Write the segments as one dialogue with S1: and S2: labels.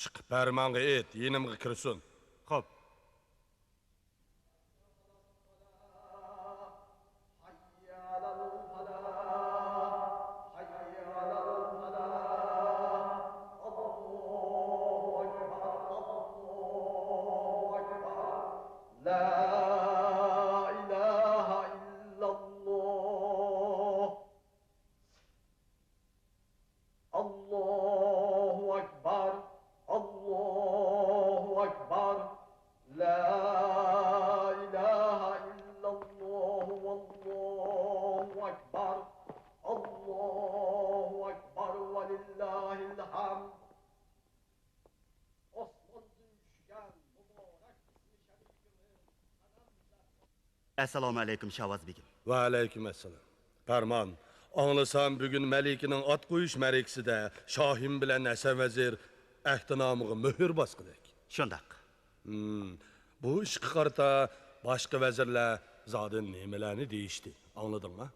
S1: Chiqib farmonga et, yenimga kirsin.
S2: Xo'p. Assalomu alaykum Shavaz begim.
S1: Va alaykum assalom. Farmon, anglasam bugun Malikining ot qo'yish ma'rikasida Shohim bilan Hasan vazir ahdinomiga muhr bosqidik.
S2: Shundaq.
S1: Bu ishga qarata boshqa vazirlar zodin nimalarni deyishdi. Angladingmi?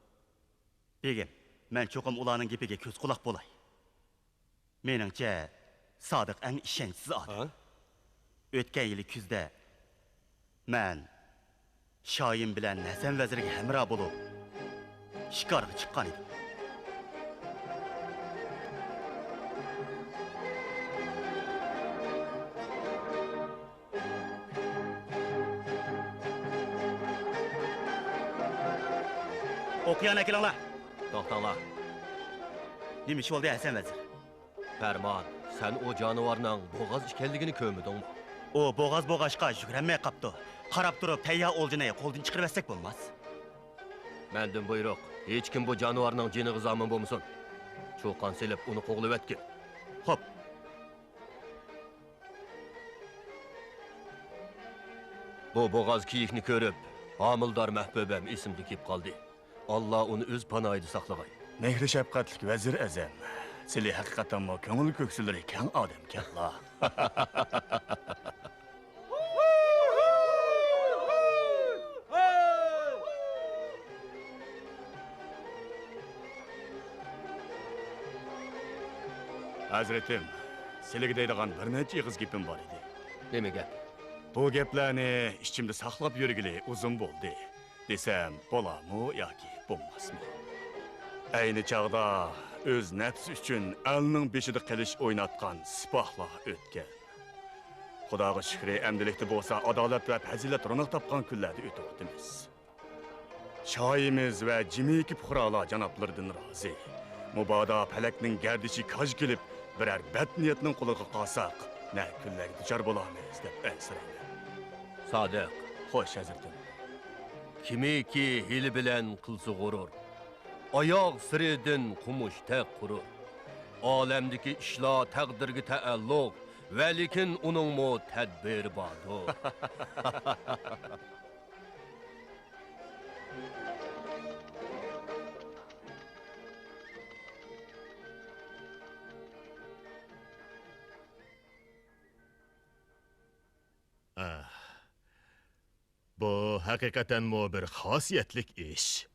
S2: Begim, men cho'qim ularning gapiga ko'z quloq bo'lay. Meningcha, Sodiq eng ishonchsiz odam. O'tgan yili kuzda men Shoyim bilan Hasan vazirga hamroh bo'lib shikorga chiqqan edim. Okuyan ekilinglar.
S3: To'xtanglar.
S2: Nima ish bo'ldi Hasan vazir?
S3: Farmon, sen o jonivorning bo'g'oz ekanligini ko'rmidingmi?
S2: O bo'g'oz bo'g'ashqa yugurmay qapti. Qarab turib tayyor o'ljini qo'ldan chiqarib bo'lmas.
S3: Mendan buyruq. Hech kim bu jonivorning jiniga zomin bo'lmasin. Cho'qon selib uni qo'g'lab etgin.
S2: Xo'p.
S3: Bu bo'g'oz kiyikni ko'rib, homildor mahbubam esimga kelib qoldi. Alloh uni o'z panohida saqlag'ay.
S4: Mehri şefqatlik vezir azam. Sili haqiqatan mı köngül köksülleri kang adam kalla. Hazretim, siliga deydigan bir necha ig'iz gapim bor edi.
S3: Nima gap?
S4: Bu gaplarni ichimda saqlab yurgili uzun bo'ldi. Desem bo'larmi yoki bo'lmasmi? Ayni chog'da o'z nafsi uchun elning beshida qilish o'ynatgan sipahlar o'tgan. Xudoga shukri, amdilikda bo'lsa adolat va fazilat ro'naq topgan kunlarda o'tibmiz. Shoyimiz va jimiki fuqarolar janoblaridan rozi. Mubodo falakning gardishi koj kelib, birer bad niyatning qo'liga qolsaq, na kunlarga duchor bo'lamiz deb ansirayman.
S3: Sodiq,
S4: Xo'sh, hazratim.
S3: kimiki hili bilan qilsa g'urur. Oyoq siridin qumush taq qurur. Olamdagi ishlar taqdirga taalluq, va lekin uning mo tadbir bordir.
S4: Bu hakikaten mu bir xosiyetlik iş.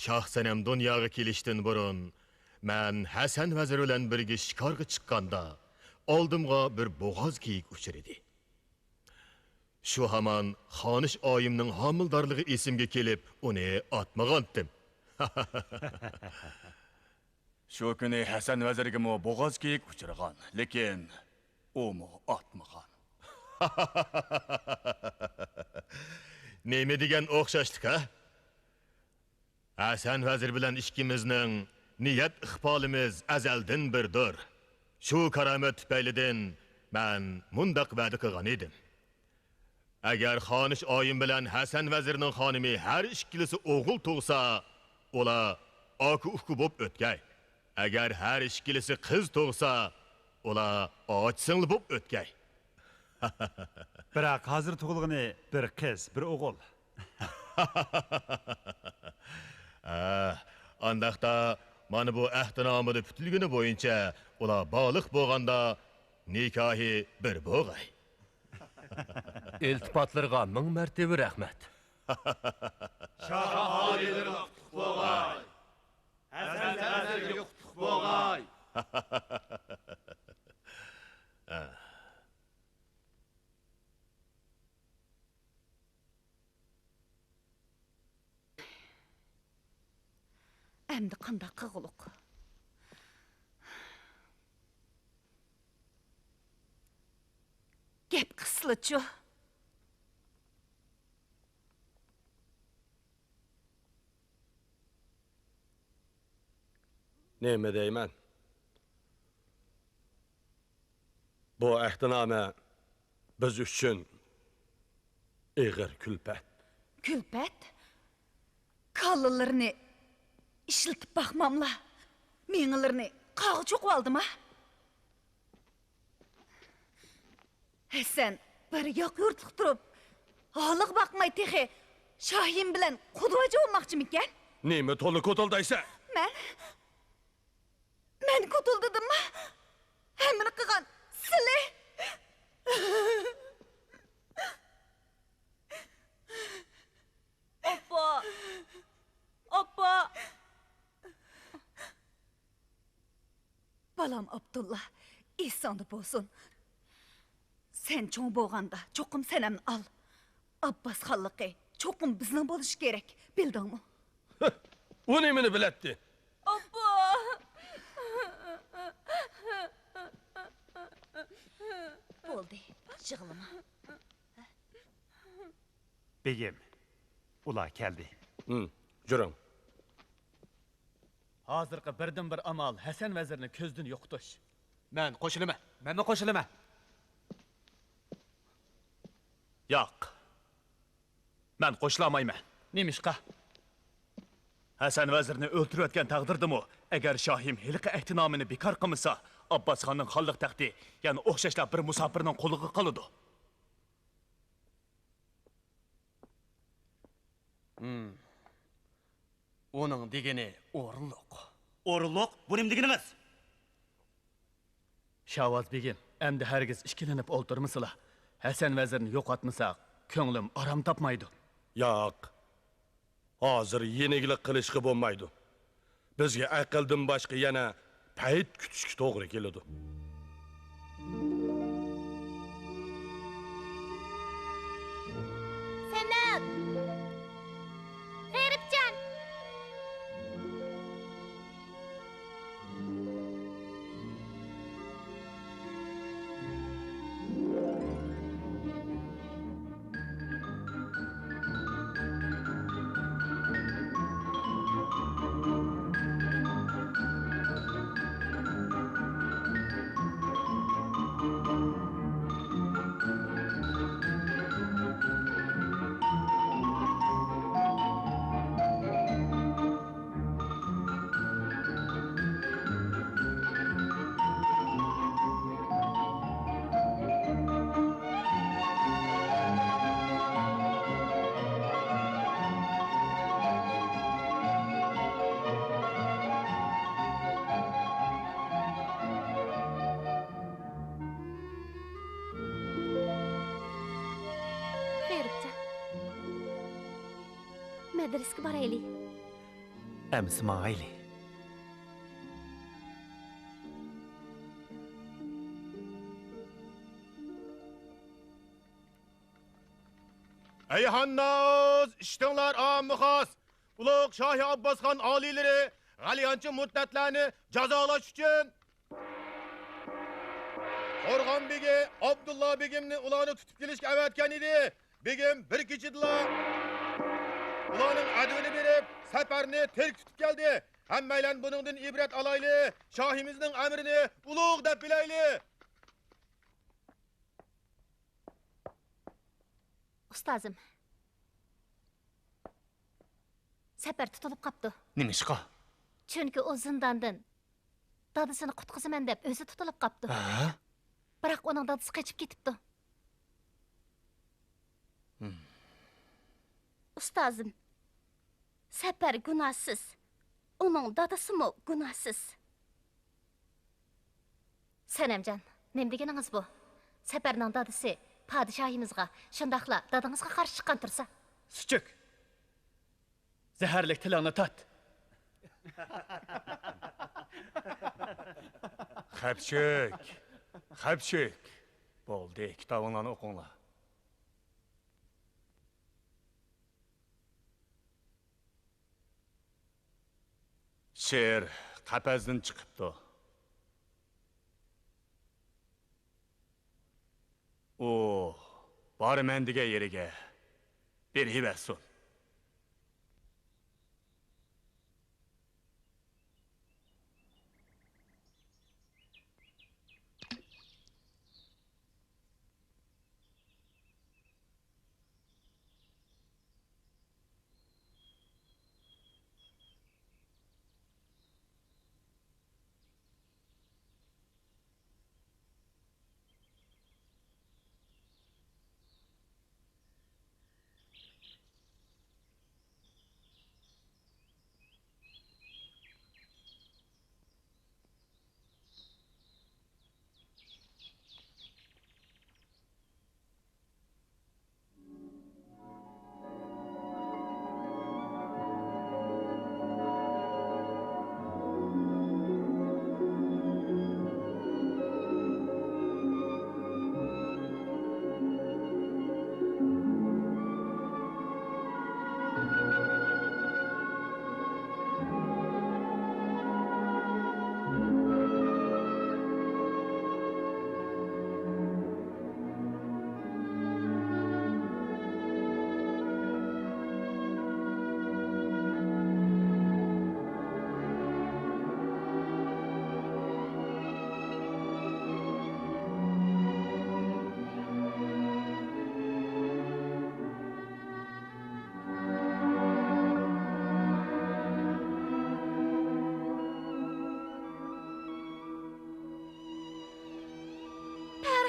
S4: Şahsenem dunyoga kelishdan burun, men Hasan vazir bilan birga shikorga chiqqanda, oldimga bir bo'g'oz kiyik uchir edi. Shu hamon xonish oyimning homildorligi esimga kelib, uni otmagandim. Shu kuni Hasan vazirga mu bo'g'oz kiyik uchirgan, lekin u mu otmagan. Neymi degan o'xshashlik ha? Hasan vazir bilan ishkimizning niyat iqbolimiz azaldan birdir. Shu karomat tufaylidan men mundaq va'da qilgan edim. Agar xonish oyim bilan Hasan vazirning xonimi har ikkilisi o'g'il tug'sa, ular oku-uku bo'lib o'tgay. Agar har ikkilisi qiz tug'sa, ular och-singli bo'lib o'tgay.
S5: Biroq hozir tug'ilgani bir qiz, bir o'g'il.
S4: Andaqda mana bu ahdinomida putilgini bo'yicha ular bog'liq bo'lganda nikohi bir bo'g'ay.
S3: İltifatlarga ming martaba rahmat.
S6: Әмді қанда қығылық. Gep kıslıçı.
S1: Neyme deymen? Bu ehdiname biz üçün iğir külpet.
S6: Külpet. Kallılarını işiltip bakmamla. Meňilerini qağı çok aldım ha. Sen bir yak yurtluq durup, ağlık bakmay tehe Şahin bilen kuduvacı olmakçı miken?
S1: Neyme tolu kotuldaysa?
S6: Men kutuldadım mı? Hemini kıgan sile. Oppa. Oppa. Balam Abdullah, ihsanı bolsun. Sen çoğun boğanda, çokum senemni al. Abbas hallıqı, çokum bizden boluş gerek, bildin mi?
S1: O nemini biletti?
S6: Abba! Oldu, jığılıma.
S5: Begim, Ular keldi.
S1: Juring.
S7: Hozirgi birdan bir amal Hasan vazirni ko'zdan yo'qotish.
S3: Men qo'shilaman.
S7: Menmi qo'shilaman?
S4: Yo'q. Men qo'shilamayman.
S7: Nemishqa?
S4: Hasan vazirni o'ltirayotgan taqdirdimi, agar Shohim hilqi ehtinomini bekor qilmasa, Abbosxonning xonliq taxti yana o'xshashlar bir musofirning qo'liga qoladi.
S3: Onun degeni o'rinliq.
S2: O'rinliq, bu nim deganimiz?
S7: Shavvoz begim, endi hargiz ishkilanib o'ltirmasizlar. Hasan vazirni yo'qotmasak, ko'nglim aram topmaydi.
S1: Yo'q. Hozir yenigilik qilishga bo'lmaydi. Bizga aqldan boshqa yana payt kutishga to'g'ri keladi.
S8: Sanat! G'eribjon! G'eribjon. Madrasaga boraylik.
S5: Emsi mağayli.
S4: Ey Hannaz, iştinlar amı xas. Ulug' Shohi Abbosxon oliylari g'alyanchi murtatlarni jazolash uchun Qo'rg'on begi Abdullah begimni ularni tutib kelishga avatgan edi. Begim bir kechidala ularning advini berib, safarni terk tutib keldi. Hammaylar buningdan ibrat olayli, shohimizning amrini ulug' deb bilayli.
S8: Ustozim. Safar tutilib qapti.
S5: Nimishqa?
S8: Chunki o zindondan dadasini qutqizaman deb o'zi tutilib qapti. Biroq uning dadasi qochib ketibdi. Ustozim. Safar gunohsiz. Uning dadasimi gunohsiz. Sanamjon, nima deganingiz bu? Safarning dadasi podshohimizga, shundoqla dadangizga qarshi chiqqan tursa.
S7: Suchuk. Zaharlik tilingni tat.
S5: Xapchik. Bo'ldi, kitobinglarni o'qinglar. She'r qapazdan chiqibdi. O, borman degan yeriga bir hibasun.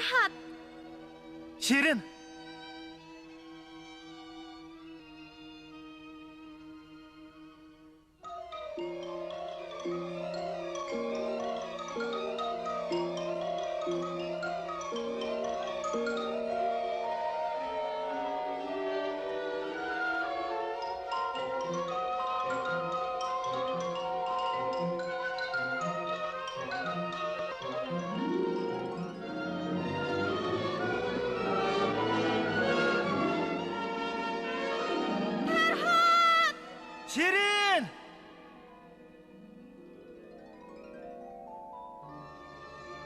S8: Ferhat!
S7: Şirin! Şirin!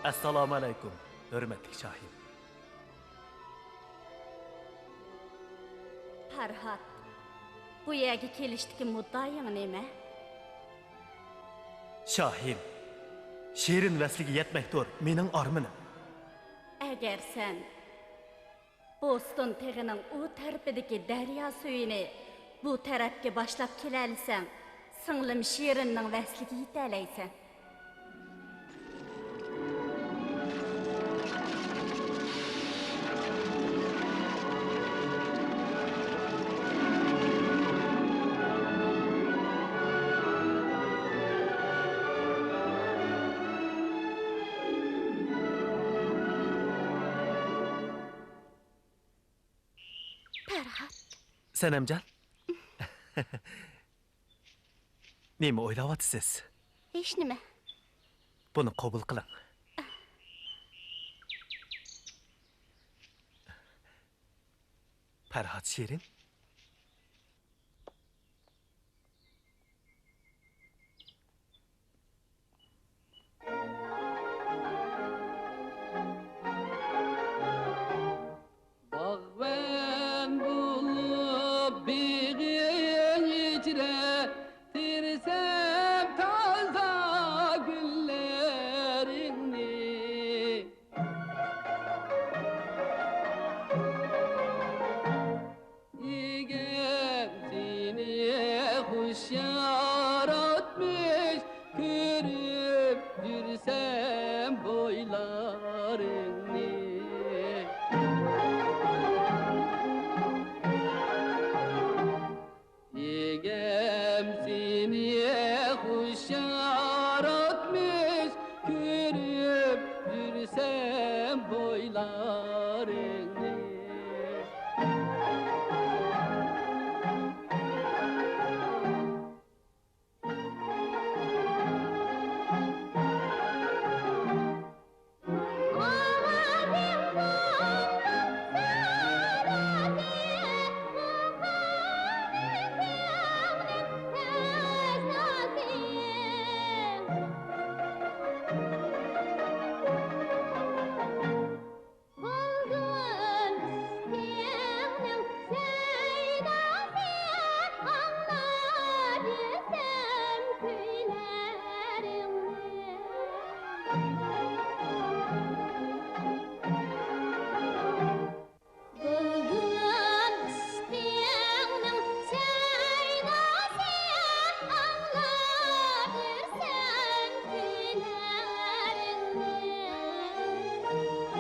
S7: Assalomu alaykum, hurmatli Shohim.
S8: Ferhat, bu yerga kelishdiki muddaoing nima?
S7: Shohim, Şirin vasliga yetmekdir mening armanim.
S8: Agar sen Boston teg'ining u tarafidagi daryo suyini bu tarafga boshlab kelalisan, singlim Shirinning vasliga yetalaysan. Ferhat,
S7: Senemcan. Nima o'ylayapsiz?
S8: hech nima.
S7: Buni qabul qiling. Ferhat Şirin.
S9: Bağven bulup bir içre tirsem taza güllerini İgemsini hoş yaratmış kürüp dürsem boylarını Yegemsiniye kuş yaratmış Kürüp dürsem boylarını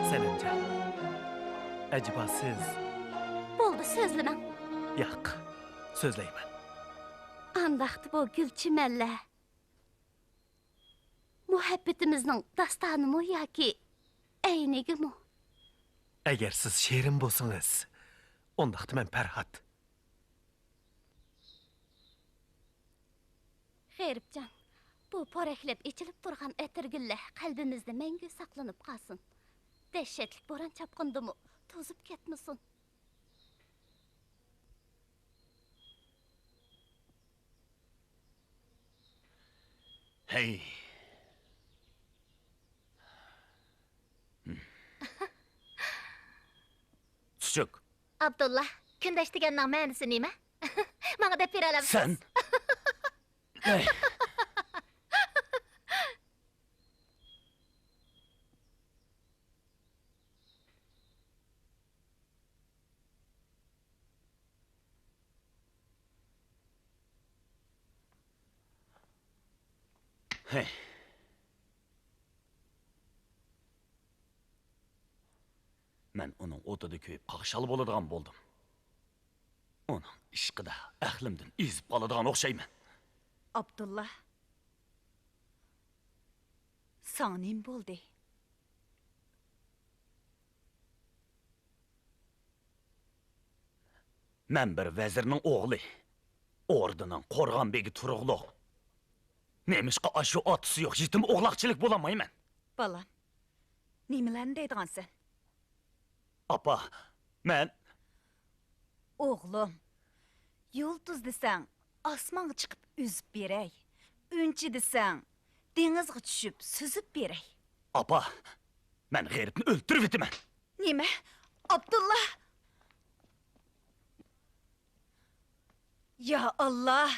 S7: Senemcan. Acaba siz?
S8: Bo'ldi, so'zlamang.
S7: Yo'q, so'zlayman.
S8: Andaqdi bu gulchimanlar. Muhabbatimizning dastanimi yoki aynigimi?
S7: Agar siz Şirin bo'lsangiz, undaqda men Ferhat.
S8: G'eribjon, bu poraklab ichilib turgan atirgullar qalbimizda mangu saqlanib qolsin. Dahshatli bo'ron chapqindimi, to'zib ketmasin.
S4: Hey.
S5: Çocuk,
S8: Abdullah, kundash deganning ma'nosi nima? Menga deb bera olasiz?
S5: sen. Hey. Hey. men onun otada köyüp qaqşalı boladigan boldim. Onun ishqida aqlimdan ezib qoladigan o'xshayman.
S6: Abdullah. Sana nim bo'ldi?
S5: Men bir vazirning o'g'li. Ordining qo'rg'on begi Turug'liq. Nemishqa ashu otisi yo'q, yetim o'g'laqchilik bo'lamayman.
S6: Balam, nimalarni deydigansan?
S5: Apa, men
S6: Oğlum, yulduz desang, osmonga chiqib üzüp beray. Unchi desang, dengizga tushib suzib beray.
S5: apa, men g'eyribni o'ltirib etaman.
S6: Nima? Abdullah! Ya Allah!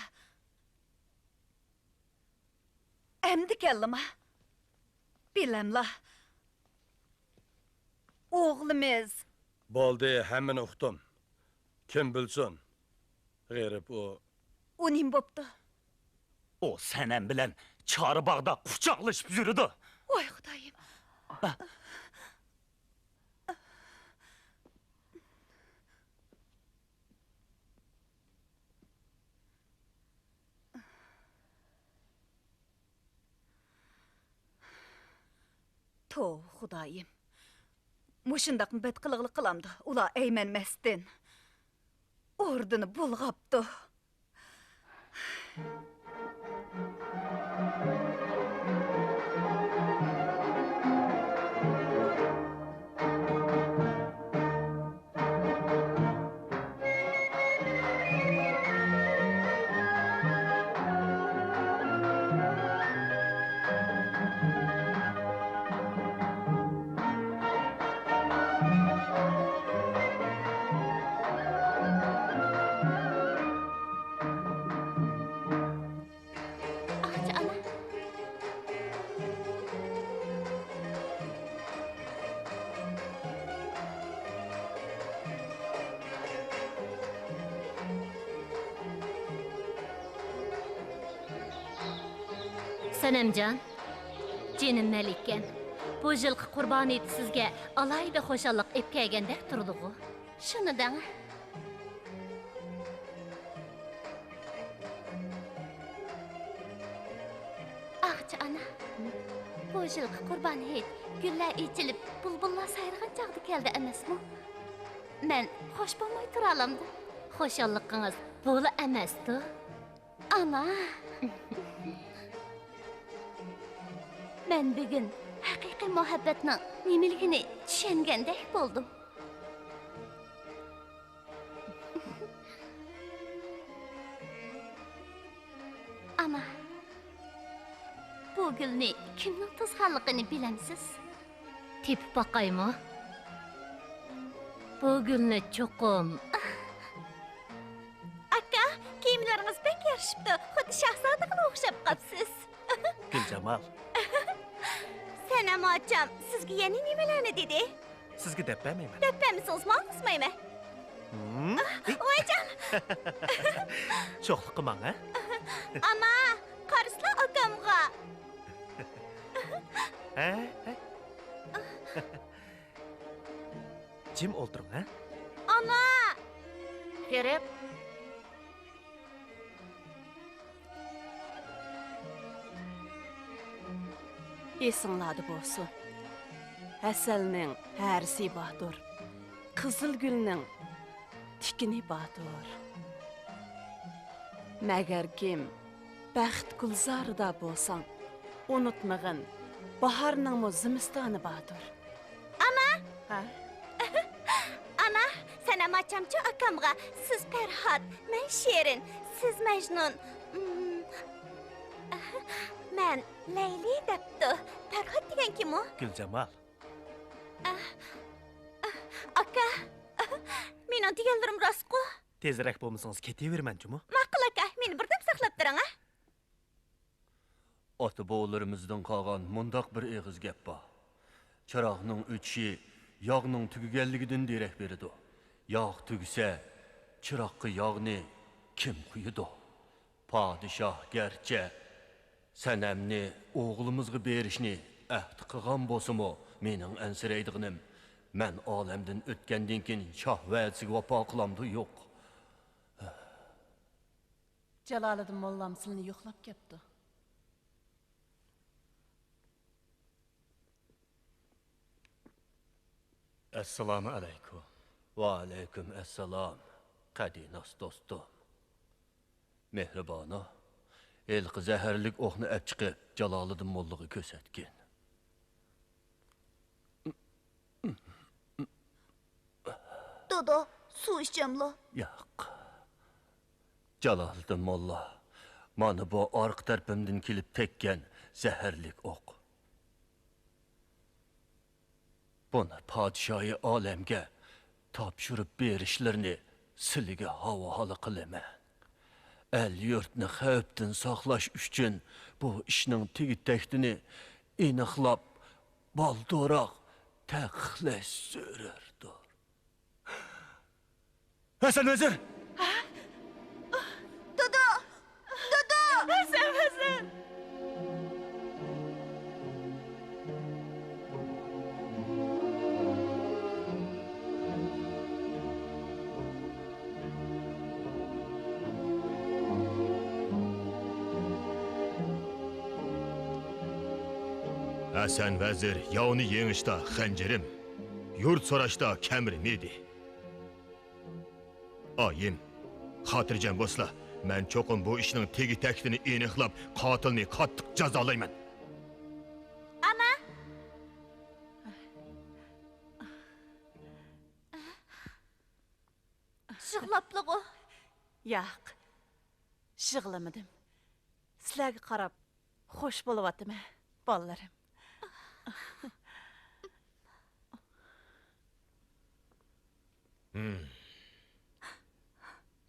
S6: Emdi kellima. Bilemla. Oğlumuz.
S1: Bo'ldi, hammani uqdim. Kim bilsin? G'erib o.
S6: O nim bo'pti?
S5: O senem bilen çağrı bağda kucaklaşıp yürüdü.
S6: Oy Xudoyim. To Xudoyim. Mushundaq bedqilig'lik qilamdi. Ular aymanmasdan. Ordini bulg'abdi.
S8: Akça ana.
S10: Sanemcan, jenim Melikem. Bu yılqı qurban eti sizge alayda xoşalliq ep kelgandek turdigu.
S8: Şunu dana. Akça ana. Bu yılqı qurban heyt güller içilip bulbullar sayrıgan çağdı keldi emasmi? Men hoş bo'lmay turalamdı.
S10: Xoşalliqingiz bo'la emasdi.
S8: Ana. Men bugün haqiqiy muhabbatning nimaligini tushungandek bo'ldim. Ana. Bu gulni kimning tuzxonligini bilamsiz?
S10: Tepib baqaymi? Bu gulni cho'qim.
S8: Aka, kiyimlaringiz pek yarashibdi. Xuddi shahzodaga o'xshab qapsiz.
S5: Gülcemal,
S8: Sanam ocham, sizga yana nimalarni dedi?
S5: sizga deb bermayman.
S8: Deppämisiniz, ma'qulsizmi? Voyjon.
S5: Çoğluk qilmang, ha?
S8: Ama, qaraslar akamga.
S5: Ha? Jim o'ltiring, ha?
S8: Ana!
S10: Kerep,
S11: Esinglarda bo'lsin. Asalning harisi botur. Qizil gulning tikini botur. Magar kim baxt gulzorida bo'lsang, unutmag'in bahorning zimistoni botur.
S8: Ana!
S11: Ha?
S8: Ana, sanam ochamchi akamga siz Farhod, men Shirin, siz Majnun. Men Layli debdi. Farhod degan kim u?
S5: Gülcemal,
S8: Aka, mening deganlarim rostku.
S5: tezroq bo'lmasangiz ketaverman-chimi?
S8: Ma'qul aka, meni birdam saqlab turing, ha?
S3: Ota boğlarımızdan qalğan mundaq bir eğiz gap bor. Çıraqning o'chishi yog'ning tugaganligidan derak beradi. Yog' tugsa, chiraqqa yog'ni kim quyidi? Padişah gerçi sanamni o'g'limizga berishni ahd qilgan bo'lsa-mu, mening ansiraydiganim Men olamdan o'tgandan keyin shoh va'dasiga vafo qilamdi yo'q.
S11: Jaloliddin mollam sizlarni yo'qlab kelibdi.
S2: Assalomu alaykum.
S3: Va alaykum assalom. Qadinos do'stim. Mehribona. Elqi zaharlik o'qni olib chiqib Jaloliddin mollaga ko'rsatgan.
S6: Dodo, suv içemlo.
S3: Yo'q. Jaloliddin molla mana bu orqa tarafimdan kelib tekkan zaharlik o'q. Buni podshoyi olamga topshirib berishlarini sizlarga havola qilaman. El yurtni xavfdan saqlash uchun bu ishning tegi-taktini aniqlab baldo'roq taqiqlash zarurdir.
S2: Hasan Vezir!
S6: Dodo! Dodo!
S11: Hasan!
S4: Hasan Vezir yovni yengishda xanjirim, yurt so'rashda kamrim edi. Oyim, xotirjam bo'lsizlar. Men cho'qim bu ishning tegi-taktini aniqlab, qotilni qattiq jazolayman.
S6: Ana! Şıqlaplığı.
S11: Yo'q. Shig'lamadim. Sizlarga qarab xush bo'lyaptimi, bolalarim?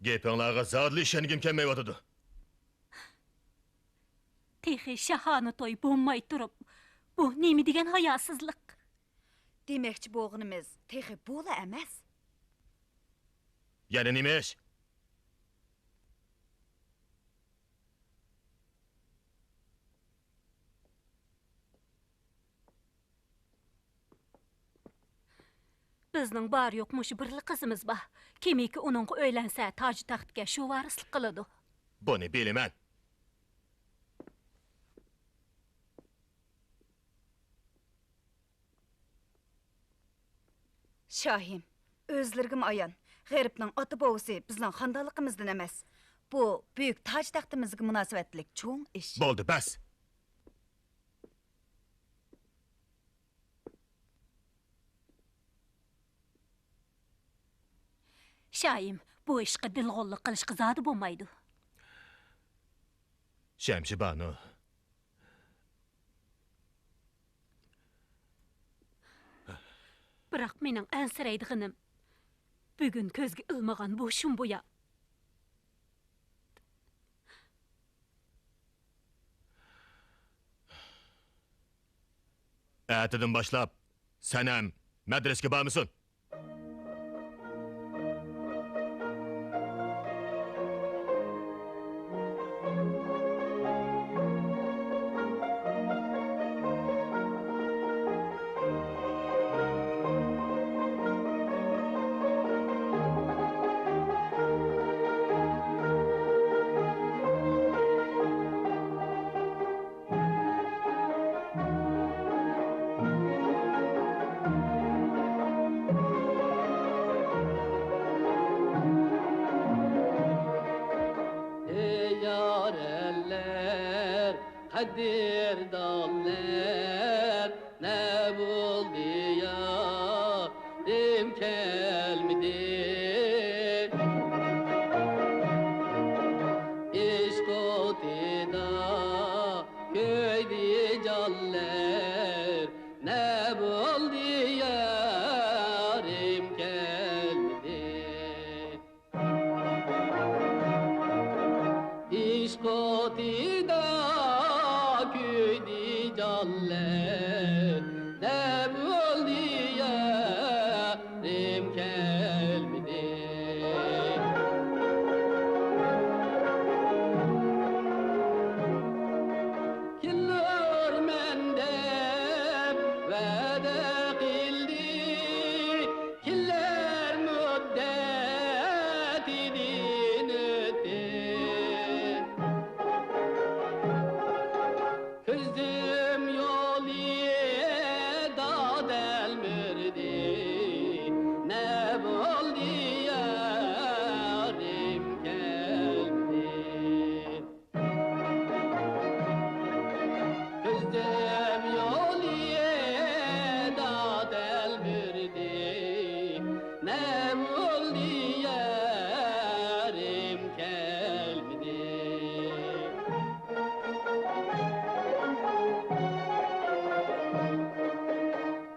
S4: Gapinglarga zodli ishongim kelmayotdi.
S10: Texi shahani to'y bo'lmay turib, bu nima degan hayosizlik?
S6: Demekçi boğunumuz texi bo'la emas.
S4: Yana nima ish?
S10: Bizning bar yo'qmuş birli qizimiz bor. Kimiki uning o'ylansa toj taxtga shu varislik qiladi.
S4: Buni bilaman.
S6: Şahin, özlergim ayan. G'aribning ota bovusi bizning xondaligimizdan emas. Bu büyük toj taxtimizga munosabatlik cho'ng ish.
S4: Bo'ldi, bas.
S10: Şayim, bu ishga dilg'ollik qilishga zodi bo'lmaydi.
S4: Shamshi banu.
S10: Biroq mening ansiraydiganim bugun ko'zga ilmagan bu shumbuya.
S4: Ertadan boshlab sen ham madrasaga bormisan?
S9: Ey yareller, kadirdanlar, ne buldu ya, dim kelmedi. İşk otida, köydi canlar, ne buldu yarim gelmedi. İşkotida köydi canlar, ne buldu yarim gelmedi. Killer mende vade kıldı,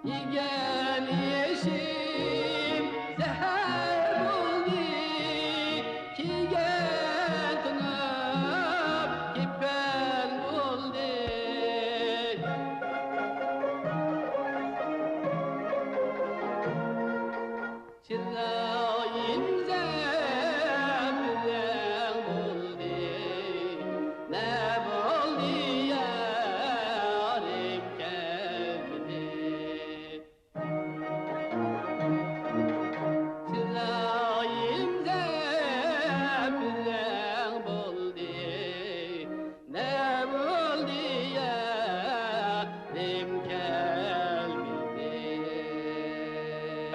S9: Yegan yeşim zehir buldu. Kigen tunab kipen buldu. Çırayım zebren buldu. Ne buldu yarim geldi. Çırayım zebren buldu. Ne buldu yarim geldi.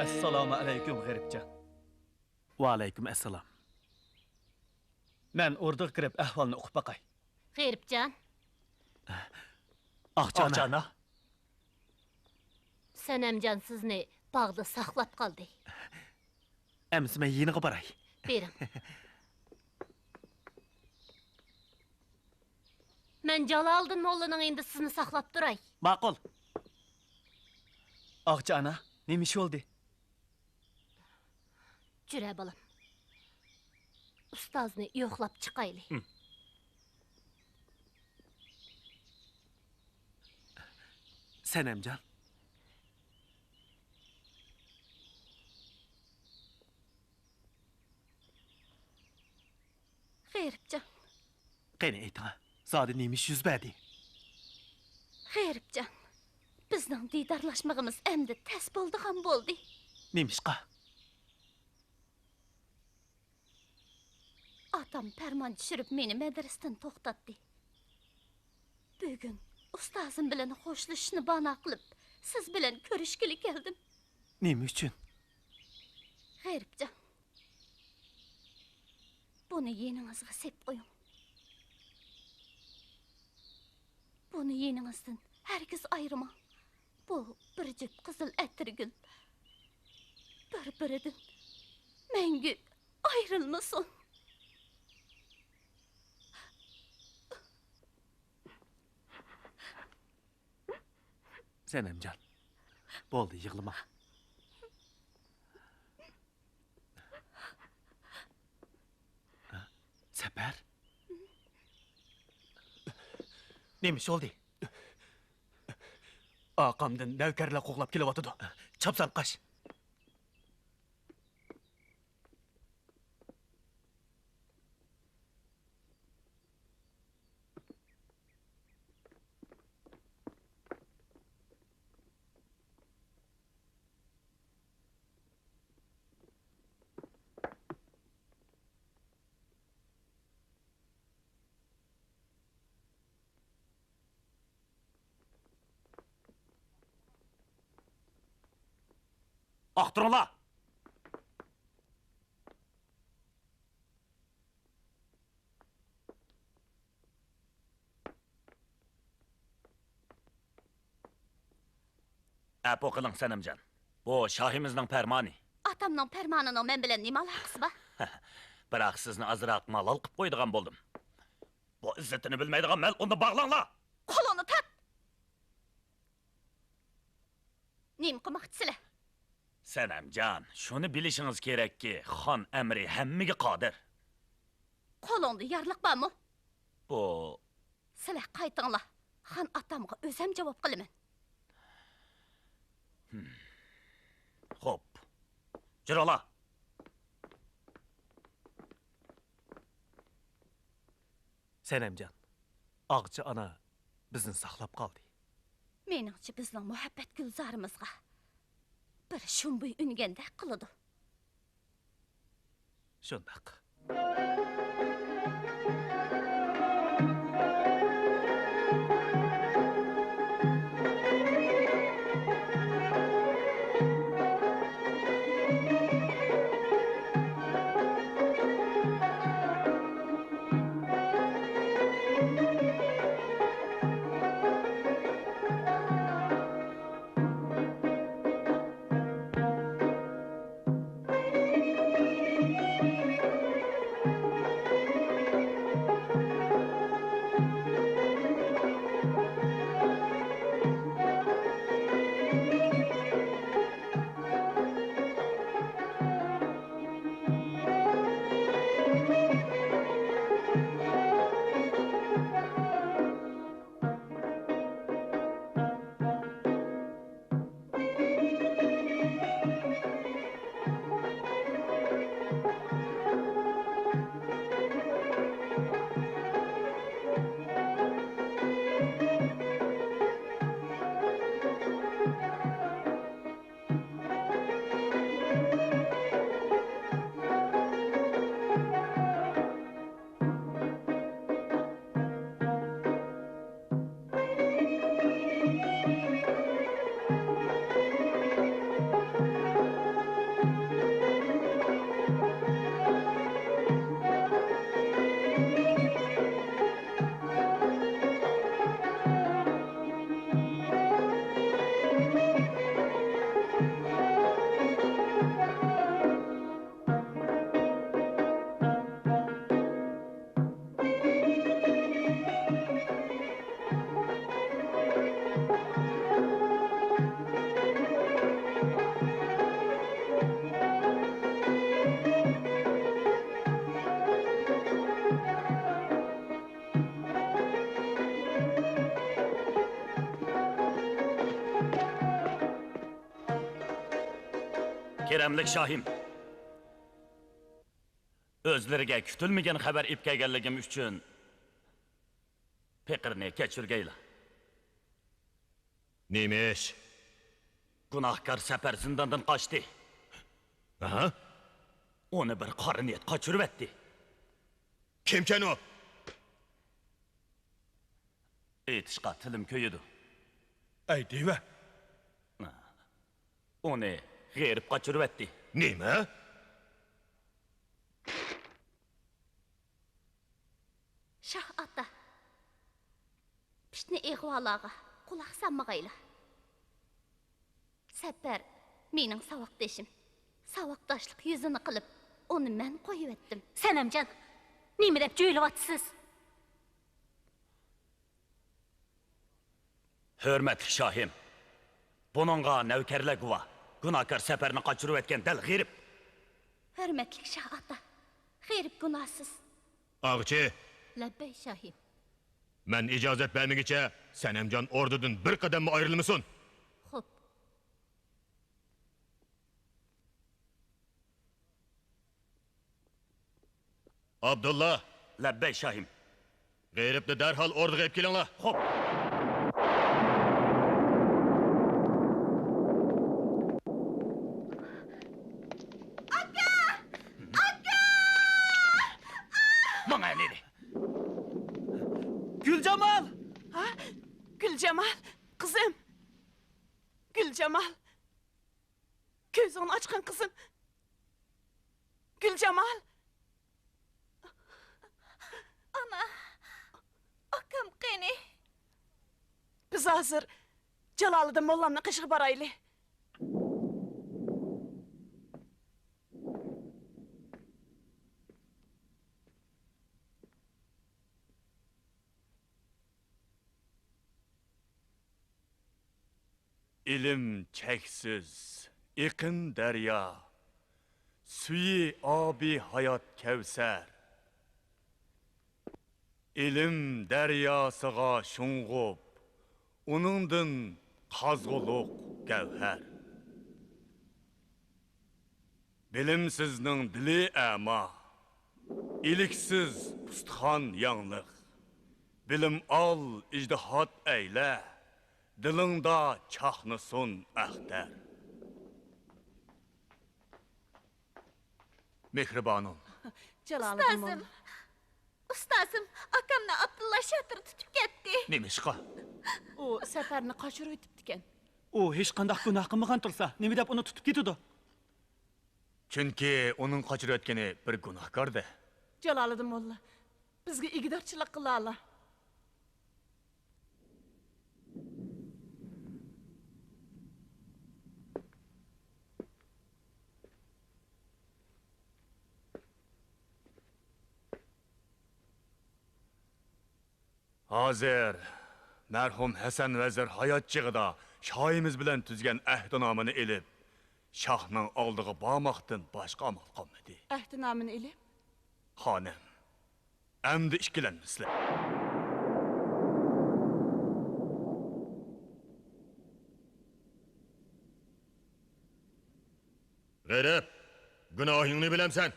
S7: Assalomu alaykum g'aribjon.
S5: Va alaykum assalom.
S7: Men o'rdiga kirib ahvolni o'qib boqay.
S10: G'eribjon,
S5: Aqchana.
S10: Sanamjon sizni bog'da saqlab qoldi.
S5: Ems men yeniga boray.
S10: Bering. Men Jaloliddin mollaning endi sizni saqlab turay.
S5: Ma'qul.
S7: Aqchana, nima ish bo'ldi?
S10: Jura bolam. Ustozni yo'qlab chiqaylik.
S5: Sanamjon.
S8: G'eribjon,
S5: Qani ayting. Zodi nima ish yuz berdi?
S8: G'eribjon. Bizning diydarlashmag'imiz endi tas bo'ldi.
S5: Nima ishqa?
S8: Atam farmon tushirib meni madrasadan to'xtatdi. Bugun ustozim bilan xo'shlashishni bana qilib, siz bilan ko'rishgili keldim.
S5: Nima uchun?
S8: G'eribjon. Buni yeningizga sep qo'ying. Buni yeningizdan hargiz ayirmang. Bu bir jup qizil atirgul. Bir-biridan mangu ayrilmasin.
S5: Sanamjon. Bo'ldi, yig'lama. Sapar. Nima ish bo'ldi?
S7: Aqamdan navkarlar qo'g'lab kelyotidi.
S5: Chopsan qash. Aqtiringlar. Apo qiling Sanamjon. Bu shohimizning farmoni.
S8: Atamning farmonining men bilan nima aloqasi bor?
S5: Biroq sizni azroq malol qilib qo'ydigan bo'ldim. Bu izzatini bilmaydigan mal unda bog'langlar.
S8: Qo'lini tat. Nim qilmoqchisizlar?
S5: Sanamjon, shuni bilishingiz kerakki, xon amri hammaga qodir.
S8: Qo'lingda yarliq bormi?
S5: Bu
S8: Sizlar qaytinglar. Xon atamga o'zim javob qilaman.
S5: Xo'p. Jirola. Sanamjon, Og'chi ona bizni saqlab qoldi.
S8: Meningcha bizning muhabbat gulzorimizga bir shumbuy unganda qiladi.
S5: Shundaq. Keremlik Şahim. Özleriga kutilmagan xabar ip kelganligim uchun Pekirni kechirgaylar.
S4: Neymiş?
S5: Gunohkor Sapar zindondan qochdi.
S4: Aha.
S5: Uni bir qora niyat qochirib etdi.
S4: Kimken o?
S5: Aytishqa tilim ko'yidi.
S4: Ay deyve.
S5: Uni g'erib qochirib etdi.
S4: Neyme?
S8: Şah ata. Pişni ehvalağa kulaq sanmagayla. Sapar mening savoqdashim. Savoqdashlik yuzini qilib, uni men qo'yib etdim.
S10: Sanamjon, nima deb jo'ylayapsiz?
S5: Hürmetli Şahim. Bununla navkarlar guvoh. Gunohkor Saparni qochirib etgan dal g'erib.
S8: Hürmetlik Şah ata. G'erib gunohsiz.
S4: Ağçı,
S10: Labbay Shohim.
S4: ben icazet vermegiçe Senemcan ordudan bir kadem mi ayrılmışsın?
S10: Xo'p.
S4: Abdullah,
S5: Labbay Şahim.
S4: gayrip de derhal orduga hep kelinglar.
S5: Xo'p. Bana ne?
S11: Gülcemal! Ha? Gülcemal, kızım. Gülcemal. Gözünü açkın kızım. Gülcemal.
S6: Ana, akam qani?
S11: Biz hazır Jalaliddin mollamni qishig'i borayli.
S12: İlim çeksiz, iqin derya, suyi abi hayat kevser. İlim deryasıga şunğup, unundun qazguluq gevher. Bilimsizning dili ama, iliksiz pustixan yanlıq. Bilim al, ijdihat eyle, dilingda çaxnısun ahtar. Mehribanım.
S11: Jaloliddin
S6: Ustozim.
S11: molla.
S6: Ustozim, akamni Abdulla Shotir tutib ketdi.
S7: Nemishqa?
S11: U safarni qochirib o'tibdikan.
S7: U hech qanday gunoh qilmagan tursa, nima deb uni tutib ketdi?
S12: Chunki uning qochirayotgani bir gunohkorda.
S11: Jaloliddin molla, bizga igidorchilik qilala.
S12: Hozir merhum Hasan Vezir hayot chig'ida shoyimiz bilan tuzgan ahdinomini elib, shohning oldiga bormoqdan boshqa amal qolmadi.
S11: Ahdinomini ilib,
S12: Xonim, endi ikkilanmasizlar.
S4: Gayrip, günahını bilemsen.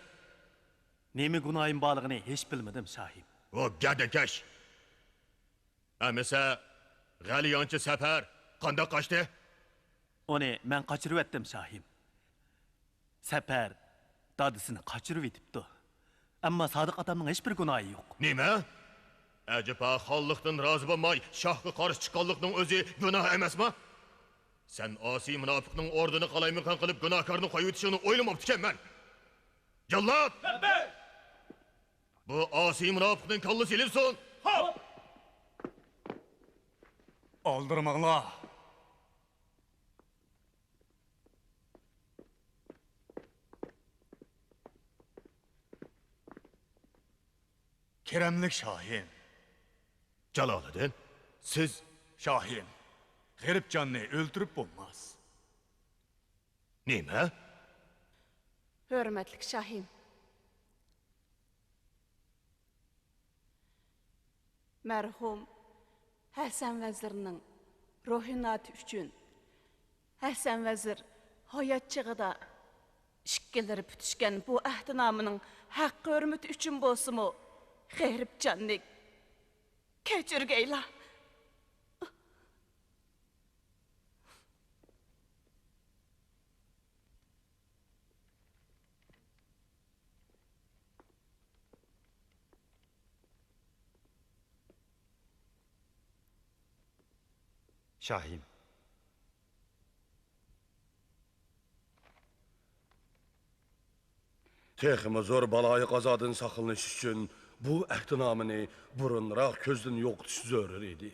S7: Nemi gunohim borligini hech bilmadim, Shohim.
S4: O gadekeş. Emese, G'aliyanchi Sapar qanday qochdi?
S7: Uni men qochirib etdim, Shohim. Sapar dadisini qochirib etibdi. Ammo Sodiq otamning hech bir gunohi yo'q.
S4: Nima? Acaba xonliqdan rozi bo'lmay, shohga qarshi chiqqanlikning o'zi gunoh emasmi? Sen osiy munofiqning ordini qalaymiqon qilib gunohkorni qo'yib o'tishini o'ylamabdikanman. Jallod! Bu osiy munofiqning kallasi ilinsin. Hop!
S12: Aldırmaqlar. Keremlik Şahin.
S4: Jaloliddin,
S12: Siz Şahin. G'iribjonni o'ltirib bo'lmas.
S4: nima?
S11: hurmatli Shohim. Merhum Hasan Vezirning ruhinati uchun Hasan Vezir hayot chig'ida İşkeleri pütüşken bu ahdinamının hakkı hürmeti üçün bolsumu G'ribcannik keçirgeyla.
S13: Şahim.
S1: Texmi zor balayı qazadan saqlanish uchun bu ahdnomini burunroq ko'zdan yo'qotish zarur edi.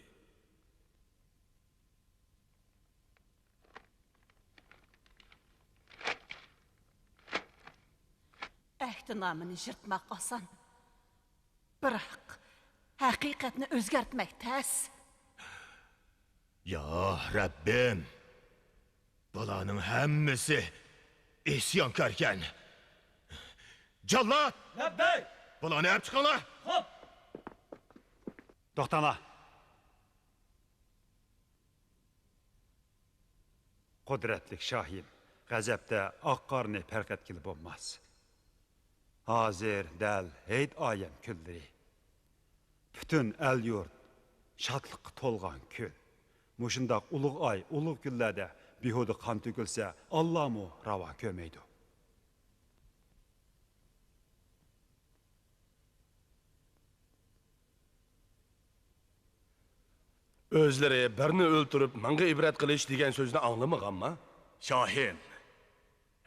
S11: Ahdinamini yırtmak oson. Biroq haqiqatni o'zgartmak tas.
S4: Ya Rabbim, bularning hammasi isyonkorkan. Jallat!
S7: Labbay!
S4: Bularni olib chiqinglar.
S7: Hop!
S13: To'xtanglar. Qudratli Shohim, g'azabda oq qorni farq etgili bo'lmas. Hozir dal hayit oyam kunlari. Butun el yurt shodlikqa to'lgan kun. Mushundoq ulug' oy, ulug' kunlarda behuda qon to'kilsa, Allohmu ravo ko'rmaydi.
S1: O'zlari birini o'ltirib, menga ibrat qilish degan so'zni anglamaganmi?
S12: Shohim.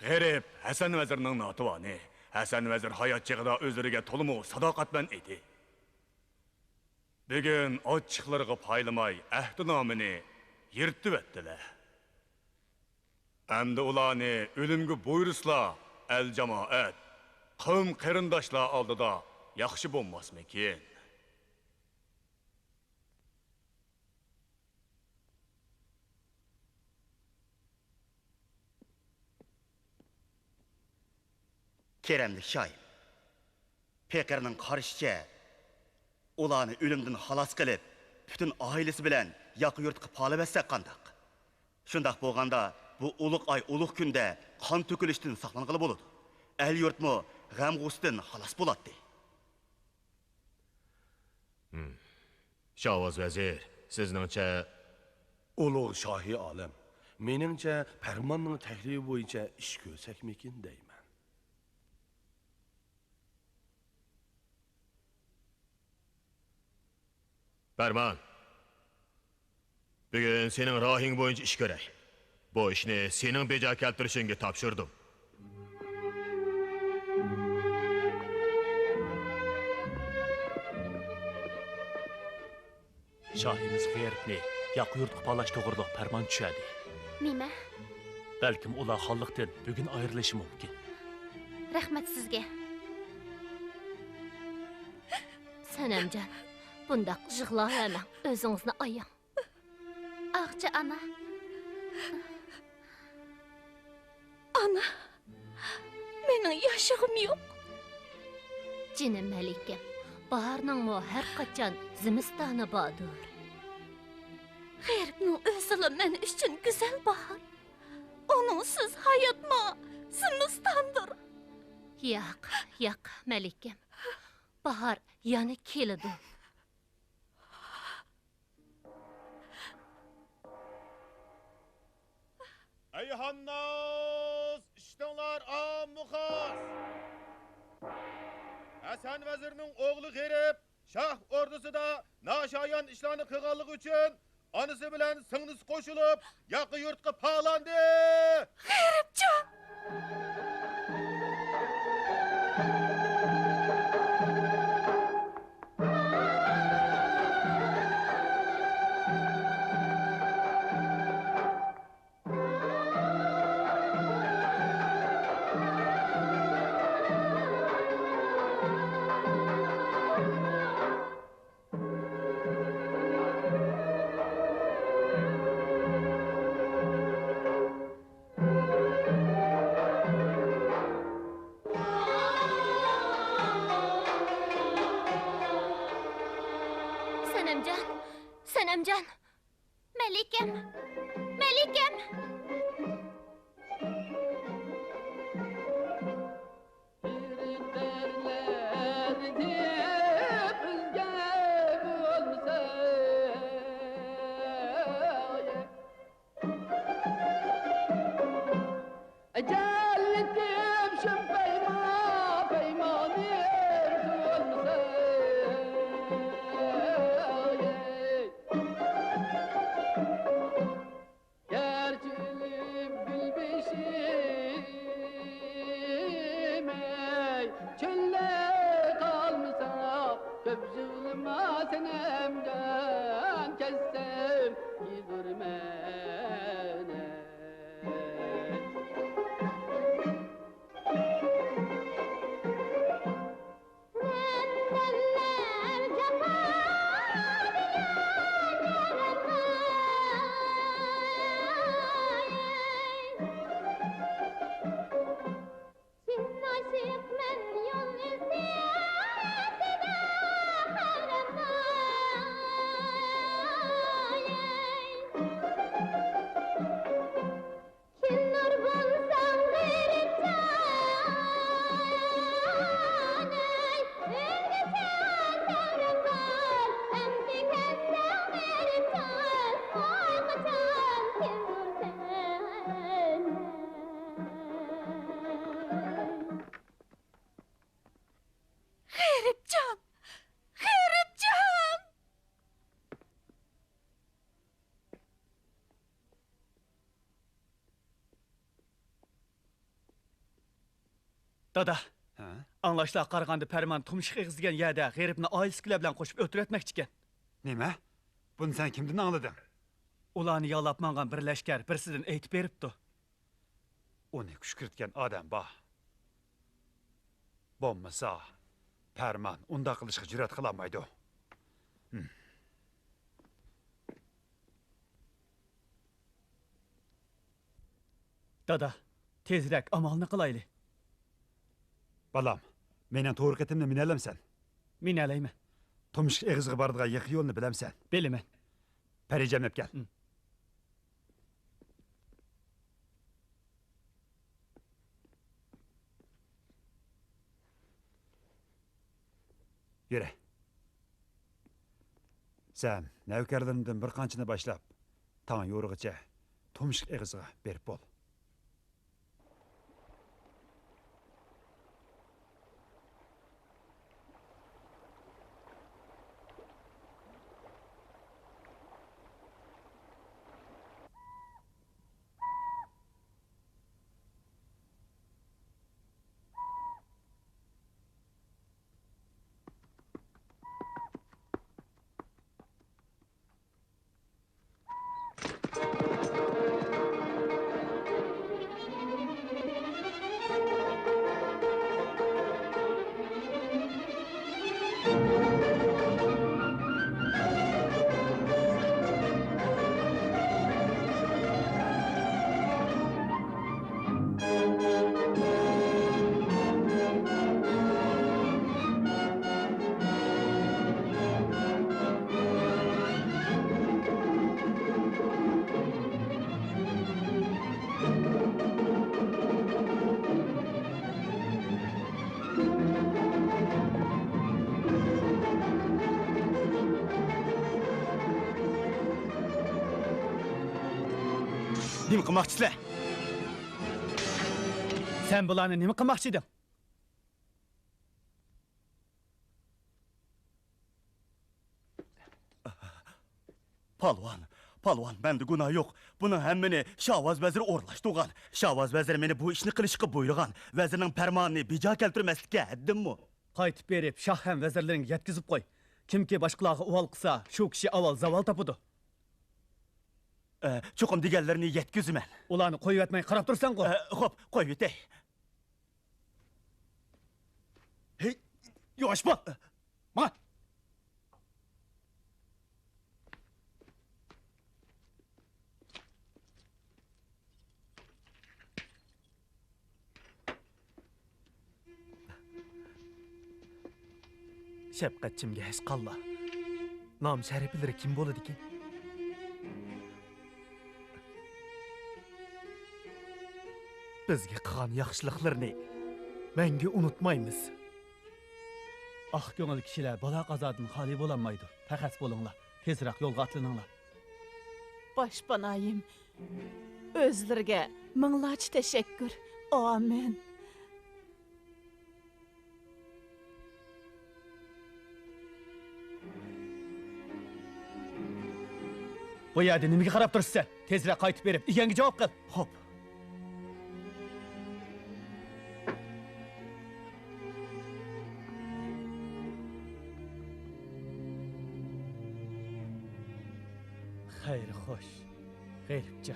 S12: G'arib Hasan vazirning notivoni. Hasan vazir hayot chig'ida o'zlariga to'liq sadoqatman edi. Bugun ochiqlarga paylamay ahdnomini yirtib etdilar. Endi ularni o'limga buyurslar, el jamoat, qavm qarindoshlar oldida yaxshi bo'lmasmikin?
S2: Keremlik Şahim. Pekir'nin karışça ulanı ölümden halas kılıp bütün ailesi bilen yakı yurtqı palı bessek kandak. Şundak bolganda bu uluk ay uluk günde kan tökülüştün saklanğılı boludu. El yurt mu gam gustin halas boladı.
S4: Şahvaz vazir, sizningcha
S1: Ulug' shohi olim. Meningcha farmonning taklifi bo'yicha ish ko'rsakmikin deyman.
S4: Ferman. Bugün senin rahin boyunca iş görey. Bu işini senin beca keltirişinge tapşırdım.
S7: Şahimiz g'eyribni yaqı yurt qipalash to'g'riliq farmon tushadi.
S8: Nima?
S7: Balkim ular xalqdan bugun ayrilishi mumkin.
S8: Rahmat sizga. Sanamjon, bundaq yig'lamang, o'zingizni ayang. Ağca ana. Ana. Mening yashig'im yo'q. Jinim Malikim, baharning mo har qachon zimistoni bordir. G'eyribning o'zila men uchun go'zal bahor. Onunsiz hayotmo zimistondir. Yo'q, Malikim. Bahar yana keladi.
S4: Eyhannas, iştinlar amukhas. Hasan vazirning o'g'li G'erib Shah ordusida nashoyon ishlarni qilganligi uchun onasi bilan singlisi qo'shilib, yaqin yurtga pag'landi.
S11: G'eribjon!
S8: Sanamjon, Malikim.
S9: Ecellitim şüm peymanir tulsa Gerçilim gülbeşim ey çölle kalmasa köp zulma senemden kessem gidurmene
S6: G'ribjon! G'ribjon!
S7: Dada, anlaşlığa qarğanda Pərman tumşuq eğizdigen yerdə G'ribni ailesiyle bilen koşup ötüretmekçiken.
S13: Nima? Bunu sen kimden anladın?
S7: Ulanı yalap mangan bir leşker birisinden eytip beripdi.
S13: Onu küşkürtken adam bah. Bommasa, Pərman unda qilishga jur'at qilolmaydi.
S7: Dada, tezrek amalını qılaylı.
S13: Balam, menen to'g'ri ketimni minalamsan?
S7: Minalayman.
S13: Tumshik eg'izga boradigan yiq yo'lni bilamsan?
S7: Bilaman.
S13: Parijamlab kel. Yürü. Sen navkarlarından bir qanchani boshlab, tong yo'rig'icha tumshik eg'izga berib bo'l.
S7: Nima qilmoqchisizlar? Sen bularni nima qilmoqchi eding?
S2: Palvon, mende günah yok. Bunun hemmini Şahvaz veziri orlaştırgan. Şahvaz veziri meni bu işini qilishga buyurgan. Vezirning fermanini bija keltirmaslikka haddimmi?
S7: Qaytib berib, Şah ham vezirlarini yetkizib qo'y. Kimki boshqalarga uval qilsa, shu kishi avval zaval topudi.
S2: Cho'qim deganlarini yetkizaman.
S7: Ularni qo'yib etmay qarab tursan-ku.
S2: Xo'p, qo'yib etay. Hey, yavaş bak. Ma.
S7: Şefqatchimga hech qalla. Nom shariflari kim bo'ladi ekan? Bizga qilgan yaxshiliklarni menga unutmaymiz. Ah ko'ngil kishilar bola qazodan xoli bo'lolmaydi. Faqat bo'linglar, tezroq yo'lga atlaninglar.
S11: Başpanayım, Özlərə minlarca təşəkkür. Amin.
S7: Bu yerda nimaga qarab turibsan? Tezroq qaytib berib, eganga javob qil. Xo'p. Xayr, xo'sh. G'ayribcha.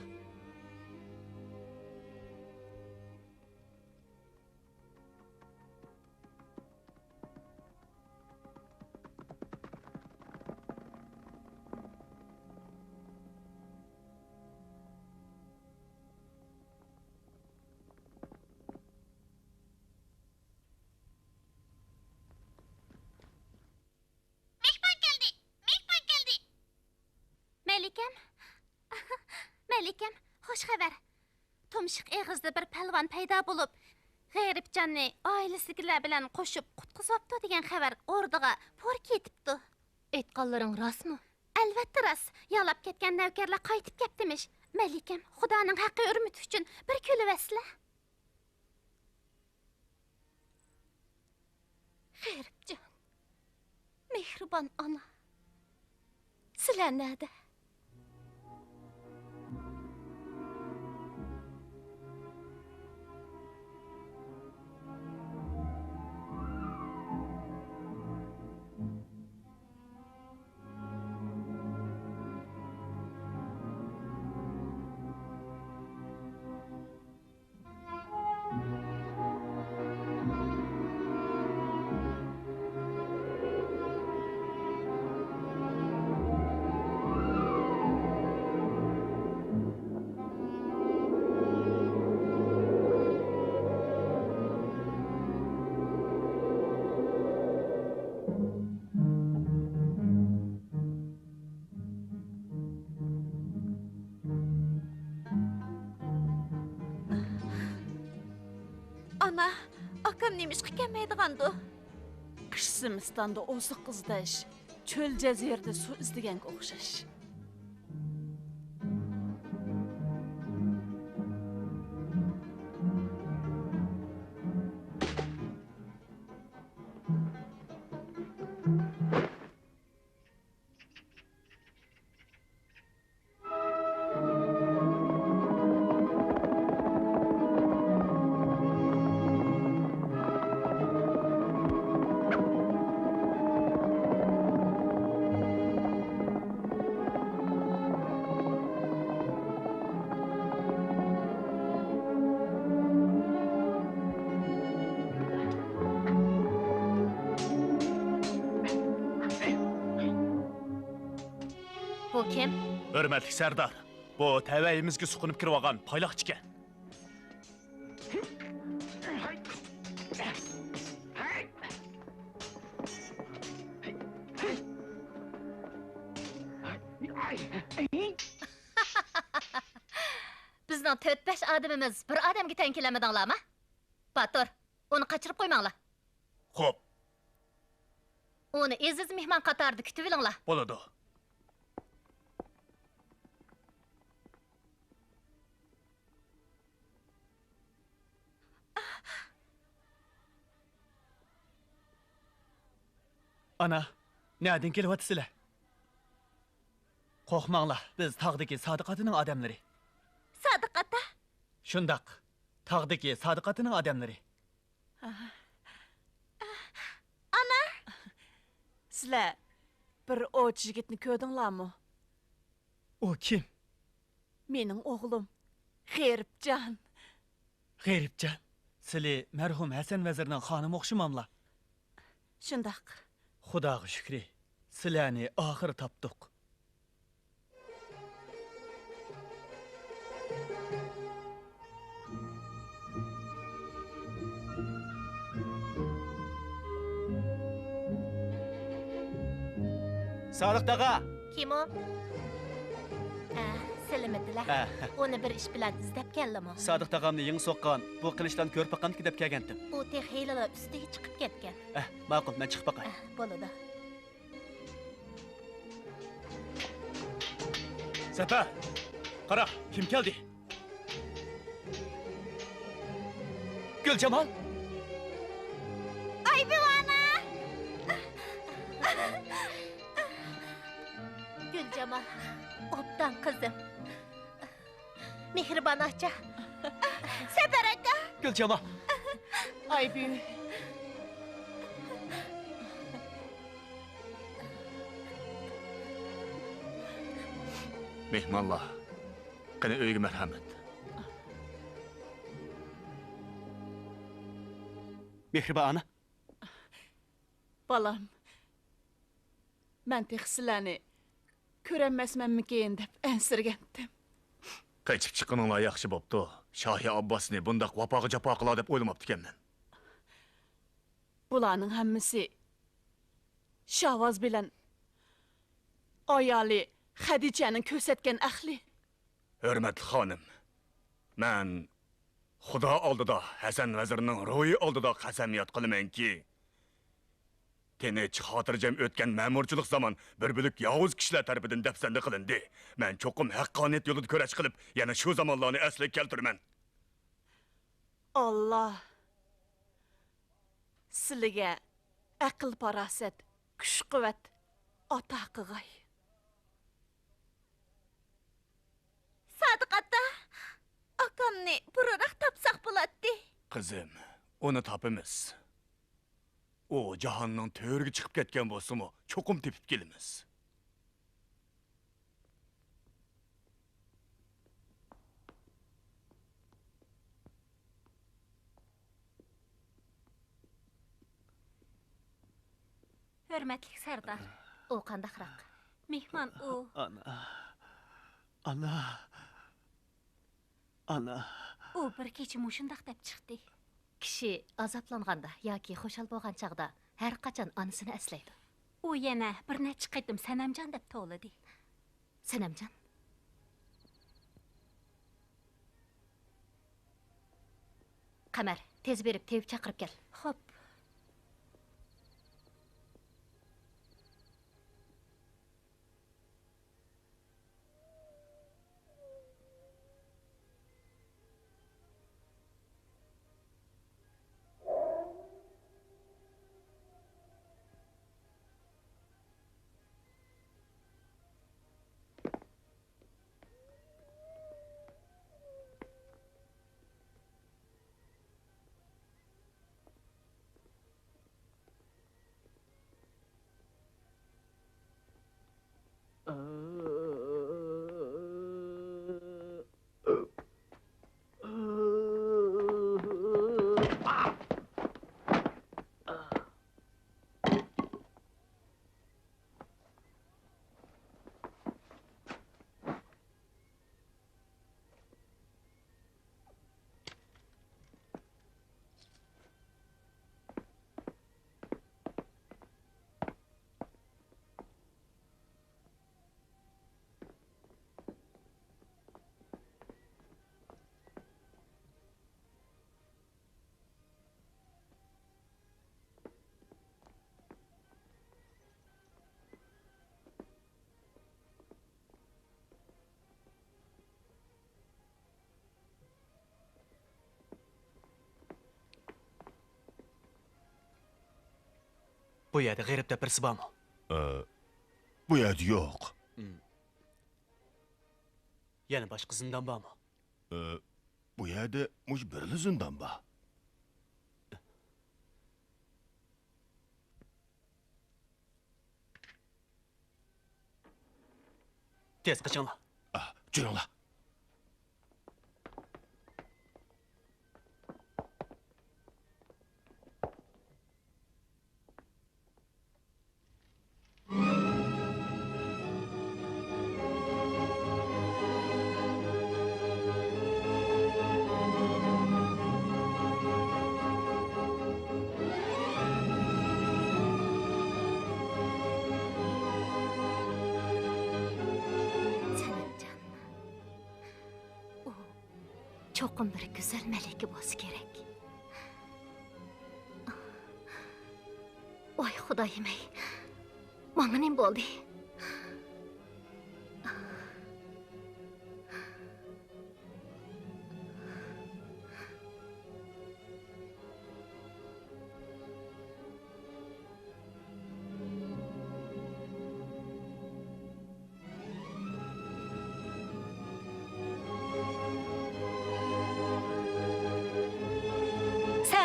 S8: Melikam, hoş xabar. Tumshiq eg'izda bir palvon paydo bo'lib, G'ayribjonni oilasidagilar bilan qo'shib qutqizibdi degan xabar o'rdiga po'r ketibdi.
S10: Aytganlaring rostmi?
S8: Albatta rost. Yolab ketgan navkarlar qaytib ketdimish. Melikam, Xudoning haqqi hurmati uchun bir kulibasizlar. G'ayribjon, mehribon ona. Sizlar nada?
S11: Ana, akam nemişqi kelmaydigandu? Qish Simistanda oziq izdash, cho'l jazirada suv izdiganga o'xshash.
S10: Bu kim?
S7: Hürmetli Serdar. Bu təvəyimizə suqunub kirib olğan paylaqçı ekan.
S10: Bizning 4-5 adamimiz bir odamga teng kelamidinglarmi? Batur, uni qochirib qo'ymanglar.
S7: Xo'p.
S10: Uni aziz mehmon qatorida kutib olinglar.
S7: Bo'ladi. Ana, nereden kelyapsizlar? Qo'rqmanglar, biz tog'dagi Sodiqatining odamlari.
S8: Sodiqata?
S7: Shundaq, tog'dagi Sodiqatining odamlari.
S11: Ana! Sizlar bir o'ch yigitni ko'rdinglarmi?
S7: O kim?
S11: Mening o'g'lim, G'ayribjon.
S7: G'ayribjon, sizlar marhum Hasan vazirning xonimi o'xshamamlar.
S11: Shundaq.
S7: Xudoga shukri, sizlarni oxir topdik. Sodiq daga.
S10: Kim o? Selimitdilar. Uni bir ish bilan izlab keldimi?
S7: Sodiq dag'amni yeng so'qqan, bu qilishdan ko'rpaqanki deb kelgandim.
S10: U texiylalar ustiga chiqib ketgan.
S7: Ma'qul, men chiqib baqay.
S10: Bo'ladi.
S7: Sapa, qara, kim keldi? Gülcemal.
S8: Ay Bivana! Gülcemal, obdan kızım. Mihriban aça. Sefer aka.
S7: Gülcemal.
S11: Ay büyü.
S12: Mehmonlar, qani uyga marhamat.
S7: Mehriba ana.
S11: Balam. Mən texsiləni körənməsmənmikin deb ənsirgəndim.
S12: Qaychib chiqqaninglar yaxshi bo'pti. Shohi Abbosni bundaq vapoga jafo qilar deb o'ylamabdi ekanman.
S11: Bularning hammasi Shavvoz bilan ayoli Xadichaning ko'rsatgan ahli.
S12: Hurmatli xonim, men Xudo oldida Hasan vazirning ruhi oldida qasamiyat qilamanki, tinch xotirjam o'tgan ma'murchilik zamon bir bilik yovuz kishilar tarafidan dafsanda qilindi. Men cho'qim haqqoniyat yo'lida kurash qilib, yana shu zamonlarni asliga keltiraman.
S11: Allah sizlarga aql farosat, kuch-quvvat ata qilg'ay.
S8: Sodiq ota, akamni burunroq topsaq bo'ladi.
S12: Qizim, uni topimiz. O jahonning to'riga chiqib ketgan bo'lsa-mu, cho'qim tepib kelamiz.
S10: Hürmetlik Serdar. O qandaqroq? Mehmon u.
S7: Ana.
S10: U bir kecha mushundaq deb chiqdi. Kishi azoblanganda yoki xo'shal bo'lgan chaqda har qachon onasini eslaydi. U yana bir necha qaytim Sanamjon deb to'ladi. Sanamjon? Qamar, tez berib tevib chaqirib kel. Xo'p.
S7: Bu yerda g'irib deb birisi bormi?
S14: Bu yerda yo'q.
S7: Yana boshqa zindon bormi?
S14: Bu yerda mush birli zindon bor.
S7: Tez qichinglar.
S14: Juringlar.
S10: Çoxum bir güzel meleki bo'lsa kerak. Voy xudoyim-ey. Mana nima bo'ldi?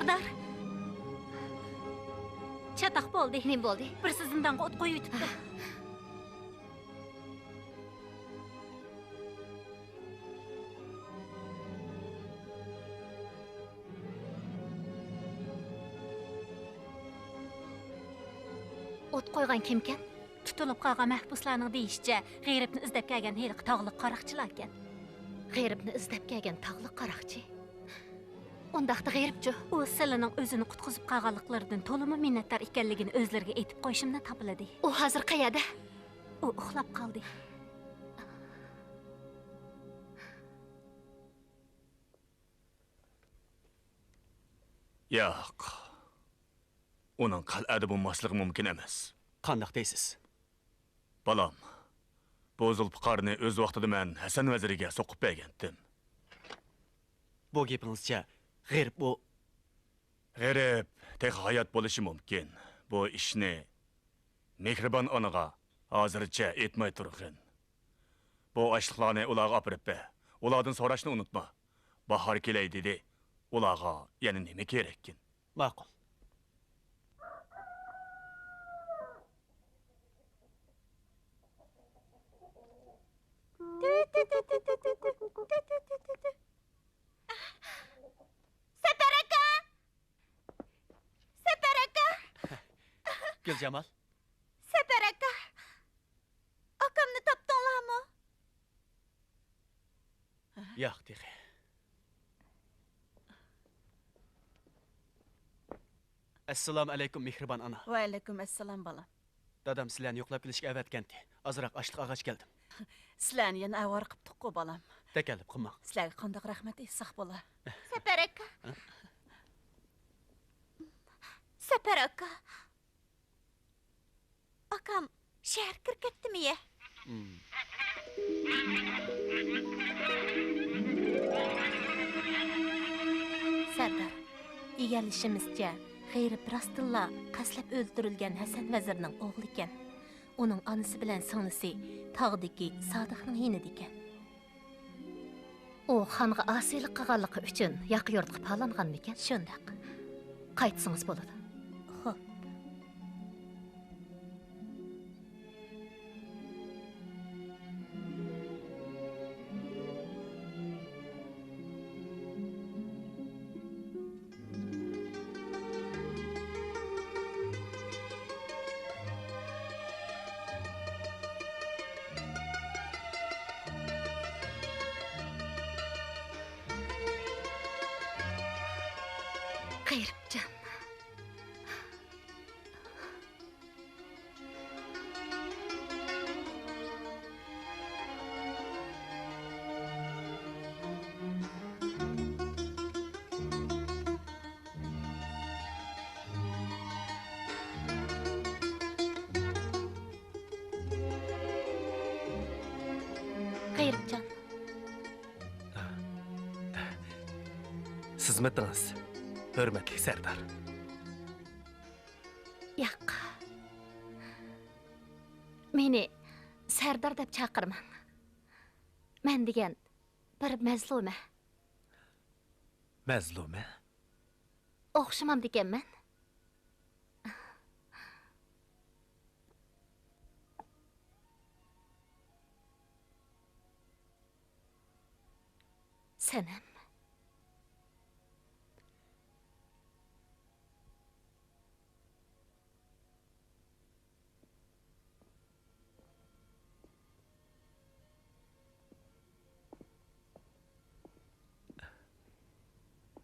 S10: Serdar. Çataq bo'ldi.
S8: Nima bo'ldi?
S10: Birisi zindonga o't qo'yib o'tibdi.
S8: O't qo'ygan kimkan?
S10: Tutilib qolgan mahbuslarning deyishicha, g'ayribni izlab kelgan heliq tog'liq qaroqchilar ekan.
S8: G'ayribni izlab kelgan tog'liq qaroqchi. Undaqda g'ayribchi.
S10: U silining o'zini qutqizib qolganliklaridan to'limi minnatdor ekanligini o'zlariga aytib qo'yishimdan topiladi.
S8: U hozir qayerda?
S10: U uxlab qoldi.
S12: Yo'q. Uning qal'ada bo'lmasligi mumkin emas.
S7: Qandoq deysiz?
S12: Balam, bu Zulfiqarni o'z vaqtida men Hasan vaziriga so'qib bergandim.
S7: Bu gapingizcha g'ayrib bu
S12: G'arib tek hayot bo'lishi mumkin. Bu ishni mehribon onaga hozircha aytmay turg'in. Bu ashliqlarni ularga olib ber. Ulardan so'rashni unutma. Bahor kelay dedi. Ularga yana nima kerakkin?
S7: ma'qul.
S11: Sefer aka! Sefer aka!
S7: Guljamal,
S11: Sefer aka! Akamni topdinglarmi?
S7: yo'q dexe. Assalomu alaykum mehribon ana.
S11: Va alaykum assalom bolam.
S7: Dadam sizlarni yo'qlab kelishga avatgandi. Ozroq ochliq ag'ach keldim.
S11: Sizlarni yana avar qilibdi-ku bolam.
S7: Takalluf qilmang.
S11: Sizlarga qandoq rahmat aytsak bo'lar.
S8: Sefer aka. Sefer aka. Akam shahar kirib ketdimi-ya?
S10: Serdar, egallishimizcha, g'ayrib rostilla qaslab o'ldirilgan Hasan vazirning o'g'li ekan. Uning onasi bilan singlisi tog'dagi Sodiqning yinidi ekan.
S8: U xonga osiylik qilganligi uchun yoq yurtga palanganmikan?
S10: Shundaq.
S8: Qaytsangiz bo'ladi.
S10: Xo'p.
S8: G'ayribjon.
S10: G'ayribjon.
S7: Xizmatingiz, hurmatli Serdar.
S8: Yo'q. Meni Serdar deb chaqirmang. Men degan bir mazluma.
S7: Mazluma?
S8: O'xshamam deganman. Sanam.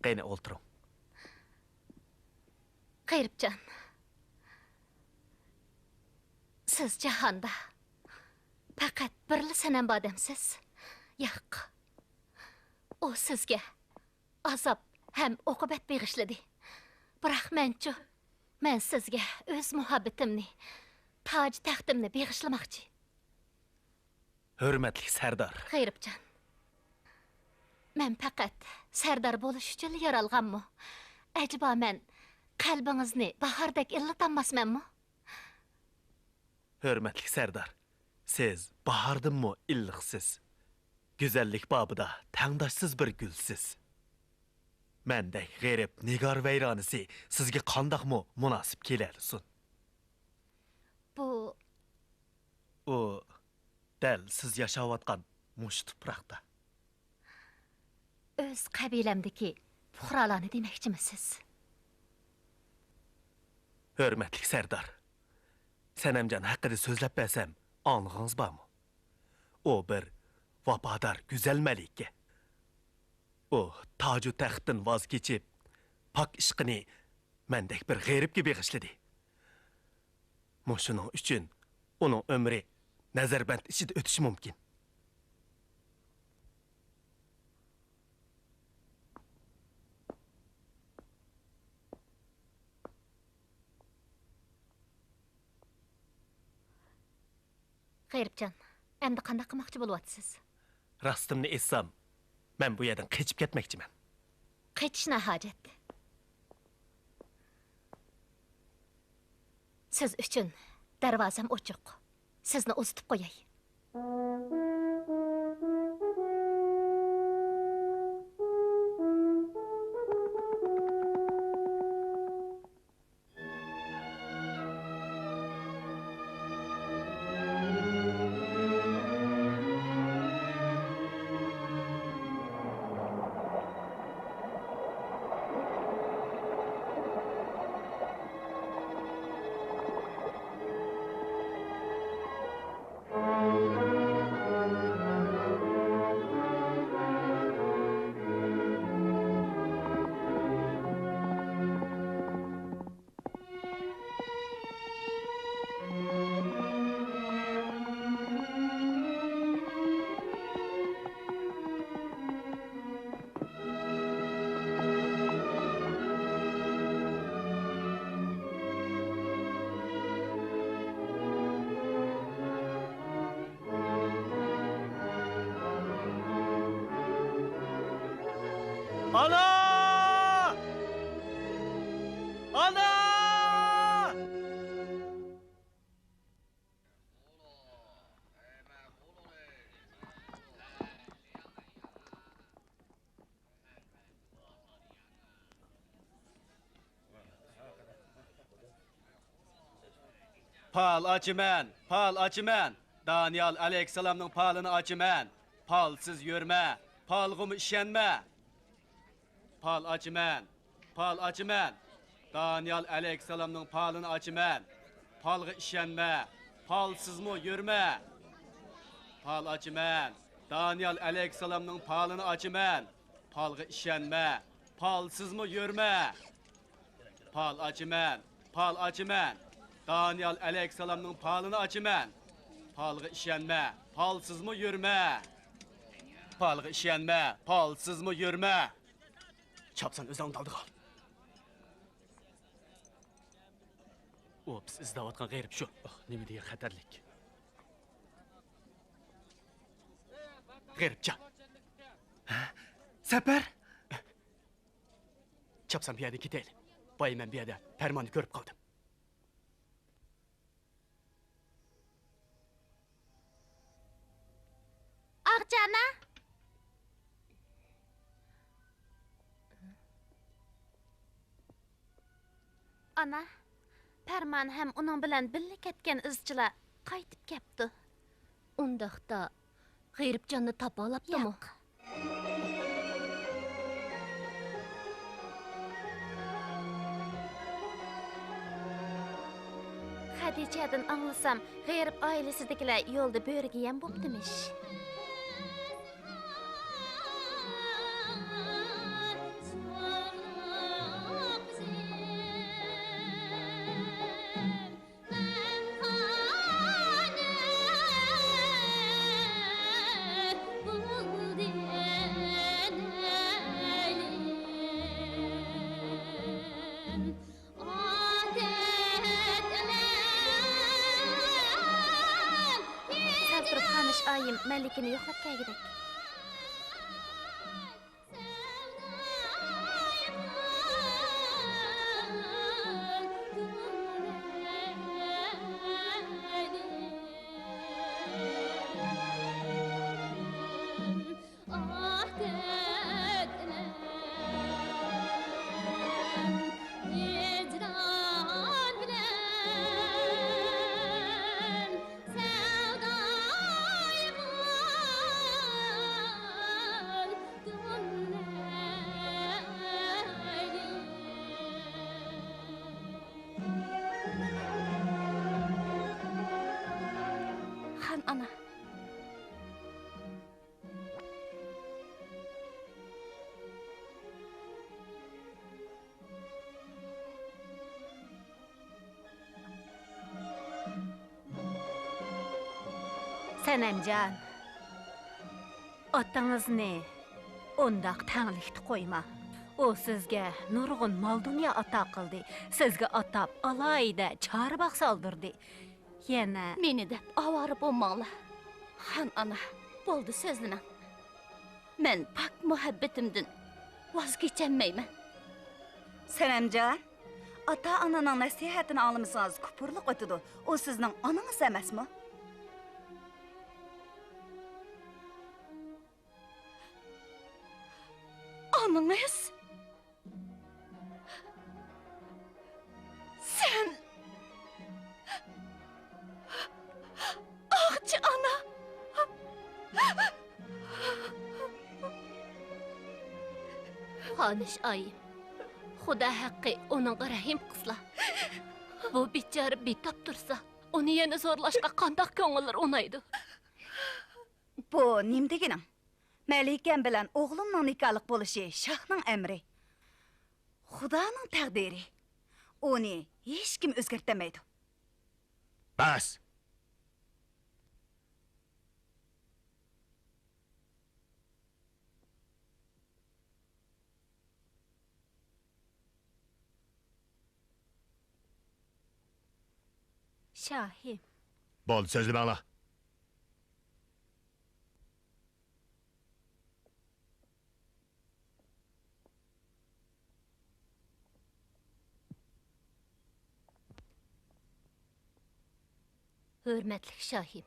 S7: Qayna o'ltiring.
S8: G'ayribjon. Siz jahonda faqat birli sanam odamsiz. Yo'q. O sizga azob ham oqibat beg'ishladi. Biroq men sizga o'z muhabbatimni, toj taxtimni beg'ishlamoqchi.
S7: Hurmatli Serdar.
S8: G'ayribjon. Men faqat Serdar bo'lish uchun yaralganmi? Acaba men qalbingizni bahordek illatanmasmanmi?
S7: Hurmatli Serdar. Siz bahordimmi illiqsiz? Güzellik babida tangdoshsiz bir gulsiz. Mendek g'erib Nigar vayronisi sizga qandaqmi munosib kelarsin?
S10: Bu
S7: U dal siz yashayotgan mush tuproqda.
S10: o'z qabilamdagi fuqarolarni demoqchimisiz?
S7: Hürmetlik Serdar. Senemcan hakkında sözlep bersem anlığınız var mı? O bir vafadar güzel melike. O tacı taxtın vaz geçip pak işkini mendek bir g'erib gibi işledi. Muşunun üçün onun ömrü nazarband içinde ötüşü mümkün.
S10: G'eribjon, endi qanday qilmoqchi bo'lyapsiz?
S7: Rastımni etsam, men bu yerdan qechib ketmoqchiman.
S10: Qechishna hojat. Siz uchun darvozam ochiq. Sizni uzitib qo'yay.
S7: Ana! Ana!
S15: Pal açımen. Daniel Aleyhisselam'ın palını açımen. Pal siz yürme, palgımı işenme. Pal açımen. Daniel Aleyhisselam'ın palını açımen. Palgı işenme, pal siz mu yürme. Pal açımen. Daniel Aleyhisselam'ın palını açımen. Palgı işenme, pal siz mu yürme. Pal açımen. Daniel Aleyhisselam'ın palını açımen. Palgı işenme, palsız mı yürme. Palgı işenme, palsız mı yürme.
S7: Çapsan özden daldı kal. O biz izdavatkan g'erib şu. Nemi diye xatarlik. G'eribjon. Seper. Çapsan bir yerden keteyli. Bayım ben bir yerde fermanı görüp kaldım.
S8: Ağcana. Ana, Perman hem onun bilen birga ketgan izchilar qaytib kepti.
S10: Undaqda G'eribjonni topa olaptimi?
S8: Yo'q. Hadichadan anglasam, G'erib oilasidagilar yo'lda bo'riga ham bo'ptimish. Ayım Melikini yo'qlab kelgidek. ana.
S10: Senemcan, atanızını ondaq tənglikdi qoyma. O sizge nurgun mal dünya ata qıldı. Sizge atap alayda çarabaq saldırdı. Yine
S8: Meni dep avarıp olmağla. Han ana, boldu sözlünen. Men pak muhabbetimdin vazgeçemeymen.
S6: Senemcan, ata-ananın nəsihətini almışsınız, kupurluq ötüdü. O sizin ananız emasmı?
S8: Ananız? Sen... Ağçı ana!
S10: Xaniş ayım. Xuda haqqı onun rahim qısla. Bu biçarı bitap dursa, onu yeni zorlaşqa qandaq köngülür onaydı.
S6: Bu nim degenim? Məlikəm bilan oğlumның nikahlıq buluşu şahның əmri. Xudanın təqdiri. Onu hiç kim özgürtemeydi.
S4: Bas!
S10: Şahim.
S4: Boldu sözlü bana.
S10: Hürmetlik Şahim.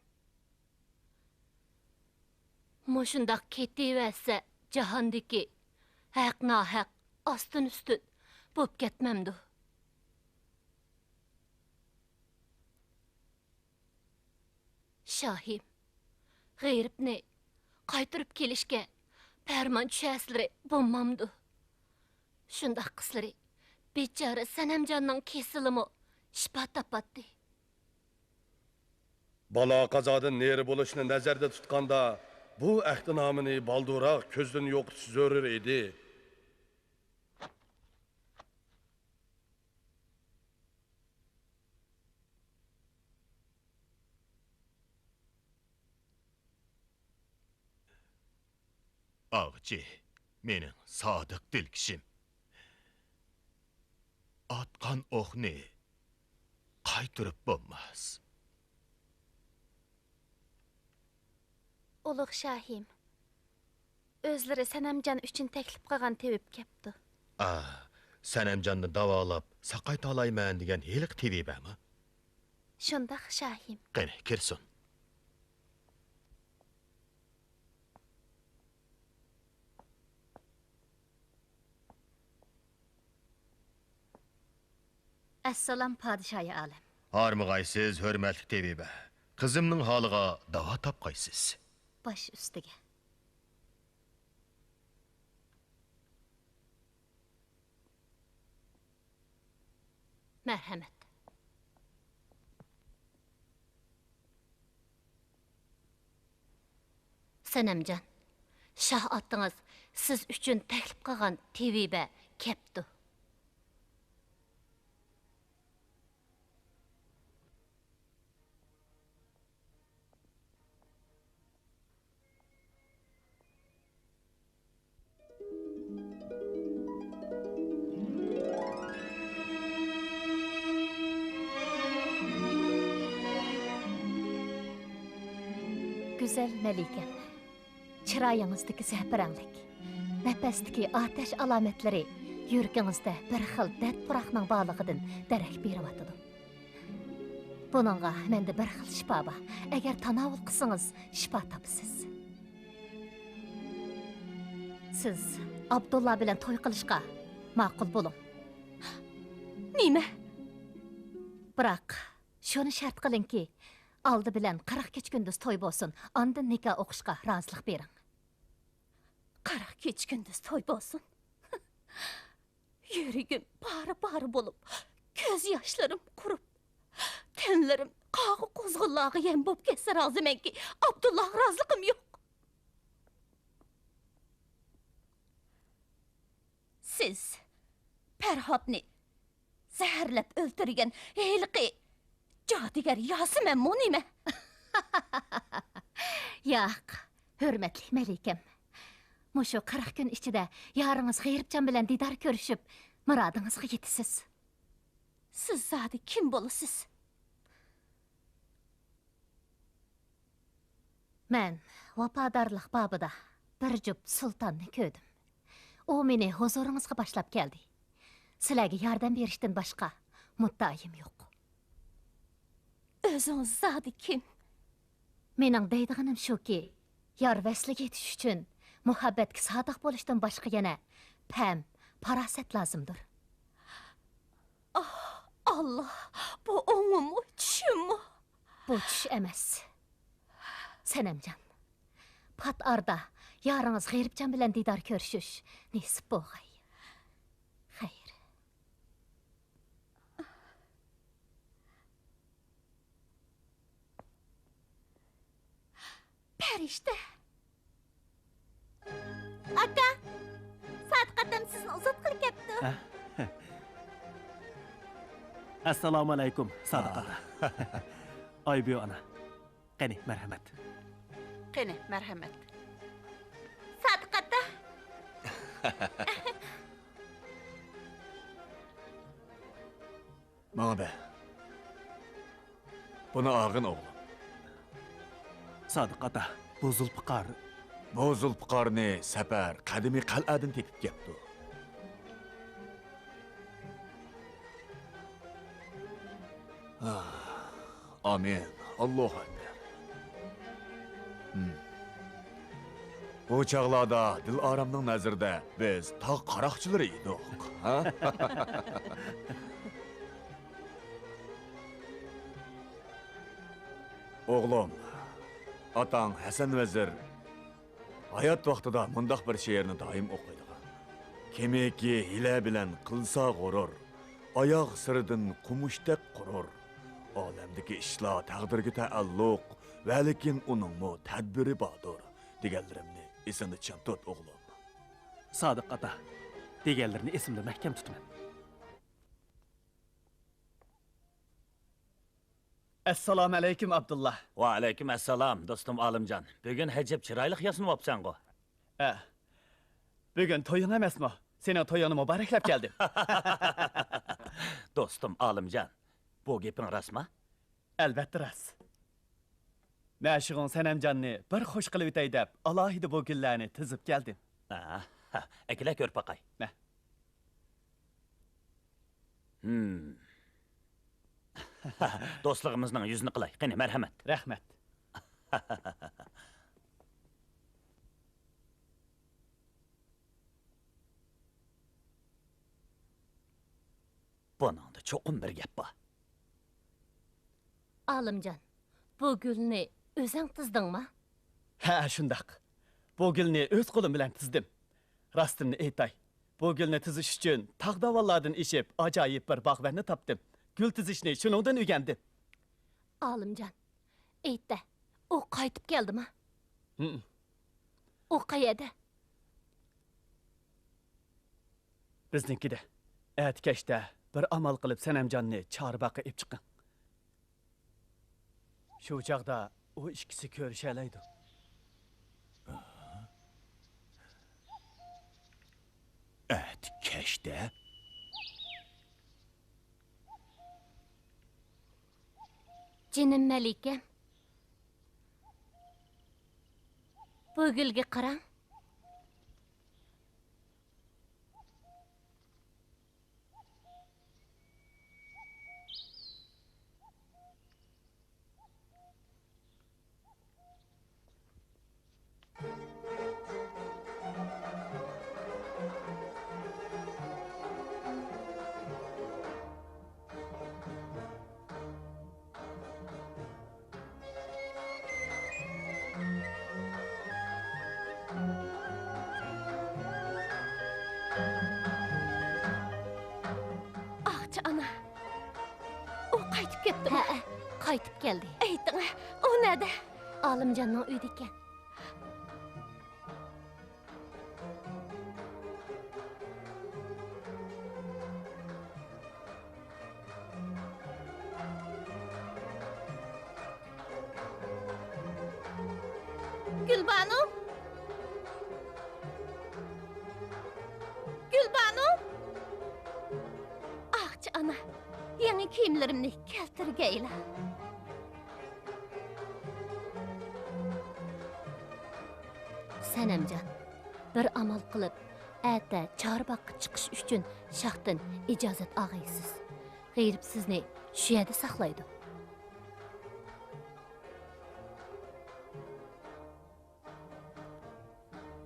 S10: Moşundaq ketiverse cahandaki haq nahaq astın üstün bop ketmemdi. Şahim, gayripni qaytırıp kelişke pərman düşəsləri bulmamdı. Şundaq qısları beçara Senemcanның kesilimi şifa tapatdı.
S1: Bala qazadan neri buluşunu nazarda tutqanda bu əhdinamını balduraq közdən yoxut zörür idi.
S4: Ağçı, menin sadık dil kişim. Atqan oxni qaytırıp bulmaz.
S8: Uluq Şahim. Özleri Senemcan üçün teklip qıgan tevip kepti.
S4: Senemcanını davalap, saqayt alayman degan heliq tevibe mi?
S8: Şundaq Şahim.
S4: Qani, kirsun.
S10: Assalam padişahı alem.
S4: Harmıqaysiz, hörmətli tevibe. Kızımның halığa dava tapqaysız.
S10: Baş üstüge. Merhamet. Senemcan, şah attınız siz üçün teklip qıgan tevibe kepti. Güzel Melikem, çırayınızdaki zəhbirənlik, nəpəstiki ateş alametleri yürgünüzdə bir xil dət pıraqның bağlığıdın dərək berib atıdı. Bununla məndə bir xil şifa var. Əgər tanavul qısınız, şifa tapısız. Siz Abdullah bilen toy qilishqa ma'qul bo'lin.
S8: Nima?
S10: Biroq shuni shart qilingki, aldı bilen 40 keç gündüz toy bolsun, andın nikah oquşqa razılıq berin.
S8: 40 keç gündüz toy bolsun. Yürügüm bağrı bolup, göz yaşlarım kurup, tenlerim Qağı qozğunlağı yem bob ketsə razı ki, Abdullah razılığım yox. Siz Pərhadni zəhərləb öldürgən heliqi cadigar Yasemen monime.
S10: Yo'q, hurmatli malikam. Mushu 40 kun ichida yaringiz G'ayribjon bilan didor ko'rishib, murodingizga yetasiz.
S8: Siz zodi kim bo'lasiz?
S10: Men vafodorlik babida bir jup sultonni ko'rdim. U meni huzuringizga boshlab keldi. Sizlarga yordam berishdan boshqa muddaim yo'q.
S8: O'zingiz zodi kim?
S10: Mening deydiganim shuki, yor vasliga yetish uchun muhabbatga sodiq bo'lishdan boshqa yana pam, farosat lozimdir.
S8: Allah, bu o'ngimi, tushimmi?
S10: Bu tush emas. Sanamjon, pat arda yaringiz G'ayribjon bilan didor ko'rishish nasib bo'lg'ay. Xayr.
S8: Perişte. Aka, Sadiqatam sizni uzat qilib kepti.
S7: Assalomu alaykum, Sadiqata. Oybiyo ana. Qani, marhamat.
S11: Qani, marhamat.
S8: Sadiqata.
S12: Bana be. Buna ağın oğlum.
S7: Sadiqata, bu Zulfiqar.
S12: Bu Zulfiqarni Safar qadimiy qal'adan tepib ketdi. Amin. Allohu akbar. Bu çağlarda Dilaramning nazarida biz tog' qaroqchilari edik. Ha? Oğlum, atang Hasan Vezir hayat vaqtida mundaq bir she'rni doim o'qiydigan. Kimiki hila bilan qilsa g'urur, oyoq siridan qumushdek qurur. Olamdagi ishlar taqdirga taalluq, va lekin uningmi tadbiri bordir deganlarimni esingda tut o'g'lim.
S7: Sadiqata, deganlarni esimda mahkam tutaman.
S15: Assalomu alaykum Abdullah.
S5: Va alaykum assalom do'stim Olimjon. Bugun hajab chiroyli yasinibsan-ku.
S15: Bugun to'yin emasmi? Sening to'yini muboraklab keldim.
S5: Do'stim Olimjon, bu gaping rostmi?
S15: Albatta rost. Mashig'on Sanamjonni bir xush qilib o'tay deb, alohida bu gullarni tizib keldim.
S5: Akila ko'r paqay. Do'stligimizning yuzini qilay. Qani, marhamat.
S15: Rahmat.
S5: Buningda cho'qim bir gap bor.
S10: Olimjon, bu gulni o'zing tizdingmi?
S15: Ha, shundoq. Bu gulni o'z qo'lim bilan tizdim. Rostini aytay. Bu gulni tizish uchun tog'davollardan eshib ajoyib bir bog'vanni topdim. Gül tizishni shuningdan o'rgandim.
S10: Olimjon, aytdi. U qaytib keldimi? U qayerda?
S15: Bizninkida. Atkashda bir amal qilib Sanamjonni Chorbaqa ib chiqqan. Shu chaqda u ikkisi ko'rishalaydi.
S14: Atkashda?
S10: Jinim malikam. Bu gulga qarang.
S8: Ana. O qaytib ketdimi? Qaytib keldi. Ayting, o nerede? Alimjonning uyida ekan. Gülbanu? Gülbanu? Ahçı ana, yeni kiyimlerimni keltirgeyla. Sanamjon, bir amal qilib, ata chorboqqa chiqish uchun shahdan ijozat olg'aysiz. G'ayrib sizni shu yerda saqlaydi.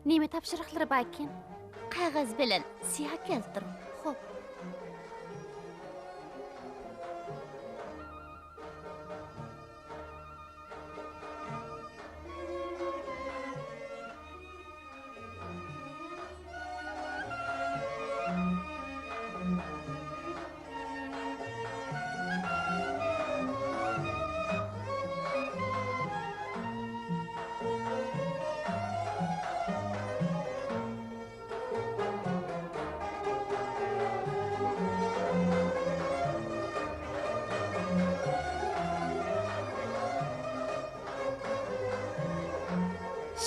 S8: Nima topshiriqlari bor ekan? Qog'oz bilan siyoh keltiring. Xo'p.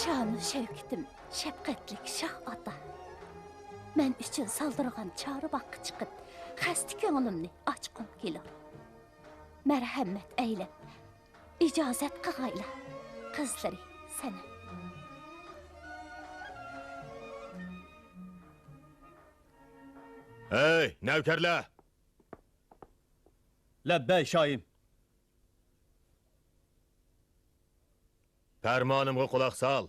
S8: Şanı şevkitim, şefqatlik şah ata. Men üçün saldırğan çarıbaqqa chiqib, xasti ko'nglimni ochqim kelar. Marhamat aylab, ijozat qilg'ayla. Qizlari sana.
S4: Hey, navkarlar!
S15: Labbay shoyim.
S4: Fermanımga quloq sol.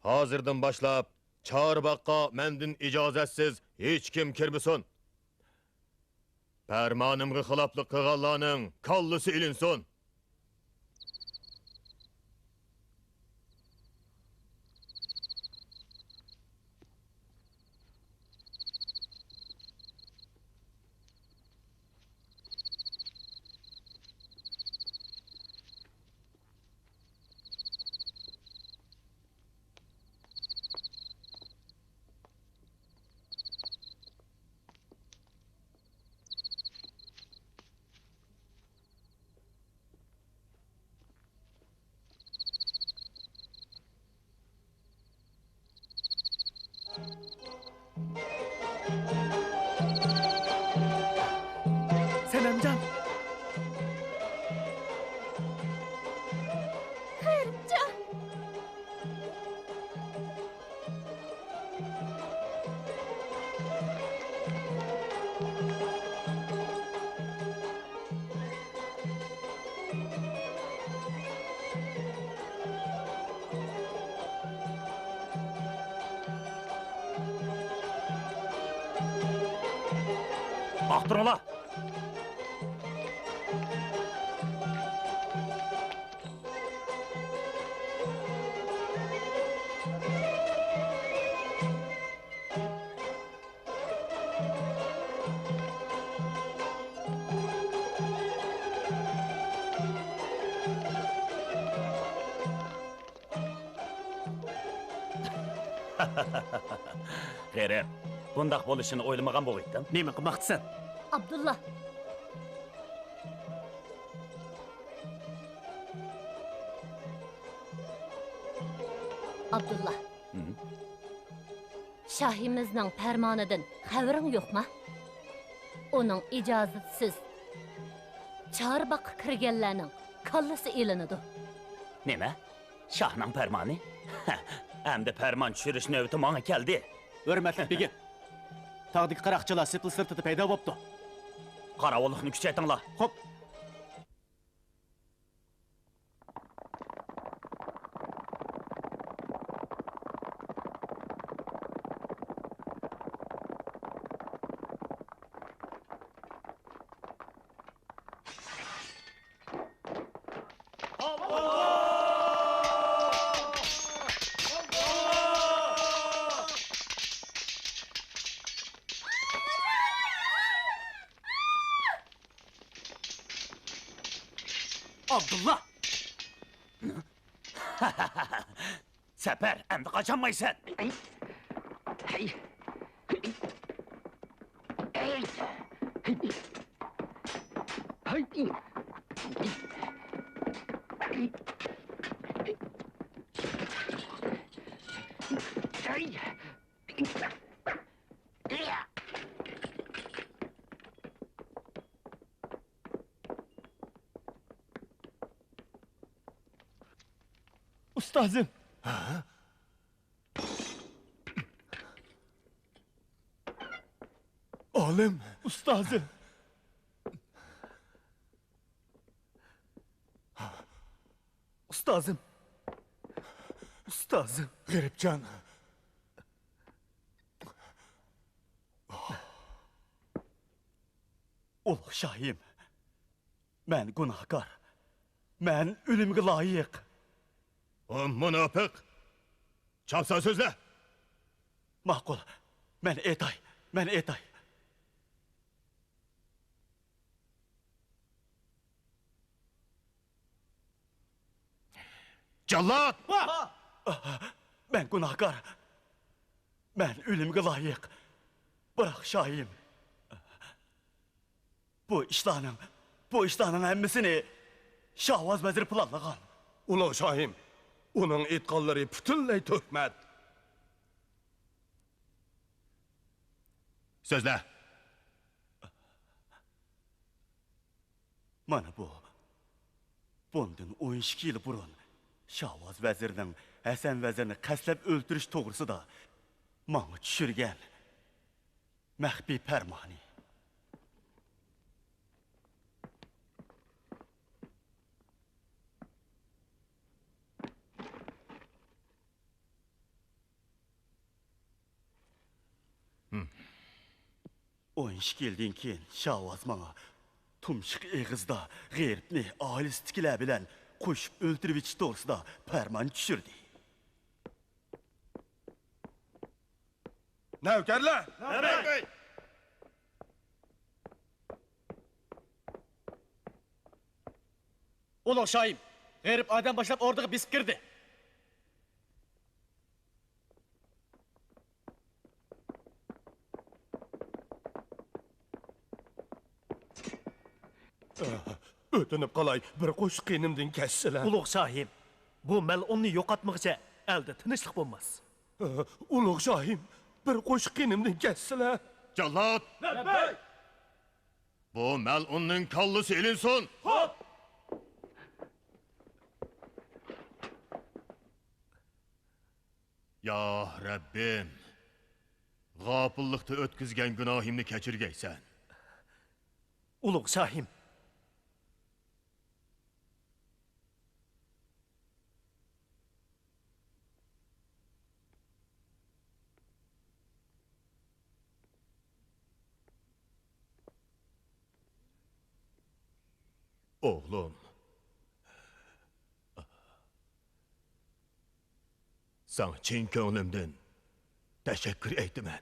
S4: Hozirdan boshlab chorboqqa mendan ijozatsiz hech kim kirmasin. Fermanımga xiloflik qilganlarning kallasi ilinsin.
S15: Sanamjon.
S8: Xayrjon.
S5: Baqtırыңlar. G'erib, bundaq bo'lishini o'ylamagan bo'lgandim.
S15: Nima qilmoqchisan?
S8: Abdullah. Abdullah. Şahimizning farmonidan xabaring yo'qmi? Uning ijozatsiz chorboqqa kirganlarning kallasi elinadi.
S5: Nima? Shahning farmoni? Endi farmon tushirish navbati menga keldi.
S15: Hurmatli begim. Tog'dagi qaroqchilar sepil sirtida paydo bo'libdi.
S5: Qarovullikni kuchaytinglar.
S15: Xo'p.
S5: Abdullah! Sefer, endi kaçamaysan.
S15: Ustazım.
S14: Oğlum.
S15: Ustazım. Ustazım. Ustazım.
S14: Garipcan.
S15: Ulug' Şahim. Men günahkar. Men ölümge layık.
S4: O münafık. Çapsa sözle.
S15: Ma'qul. Men etay. Men etay.
S4: Callat!
S15: Men günahkar. Men ölümge layık. Bırak Şahim. Bu işlarning hemmisini Şahvaz Vezir planlagan.
S1: Ulug' Şahim, onun etqanlari butunlay töhmet.
S4: Sözle.
S15: Mana bundan 12 yıl burun Şahvaz Vezirning Hasan Vezirni qaslab o'ltirish to'g'risida manga tushirgan maxfiy farmoni. O 12 yildan keyin Şahvaz manga tumshiq eg'izda g'erbni olis tiklar bilan qo'shib o'ltirib ichish to'g'risida farmon tushirdi.
S1: Navkarlar!
S4: Evet.
S15: Ulug' Shohim, g'erib odam boshlab o'rniga bisib kirdi.
S1: O'tinib qolay, bir qo'shiq qinimdan kessilar.
S7: Ulug' Shohim, bu mal'unni yo'qotmoqcha elde tinchlik bo'lmas.
S1: Ulug' Shohim, bir qo'shiq qinimdan kessilar.
S4: Callat! Bu melunun kallısı elinsin.
S7: Hop!
S4: Ya Rabbim, g'afillikda o'tkazgan gunohimni kechirgaysan.
S7: Ulug' Shohim,
S4: Oğlum. Sana chin ko'nglimdan teşekkür eytiman.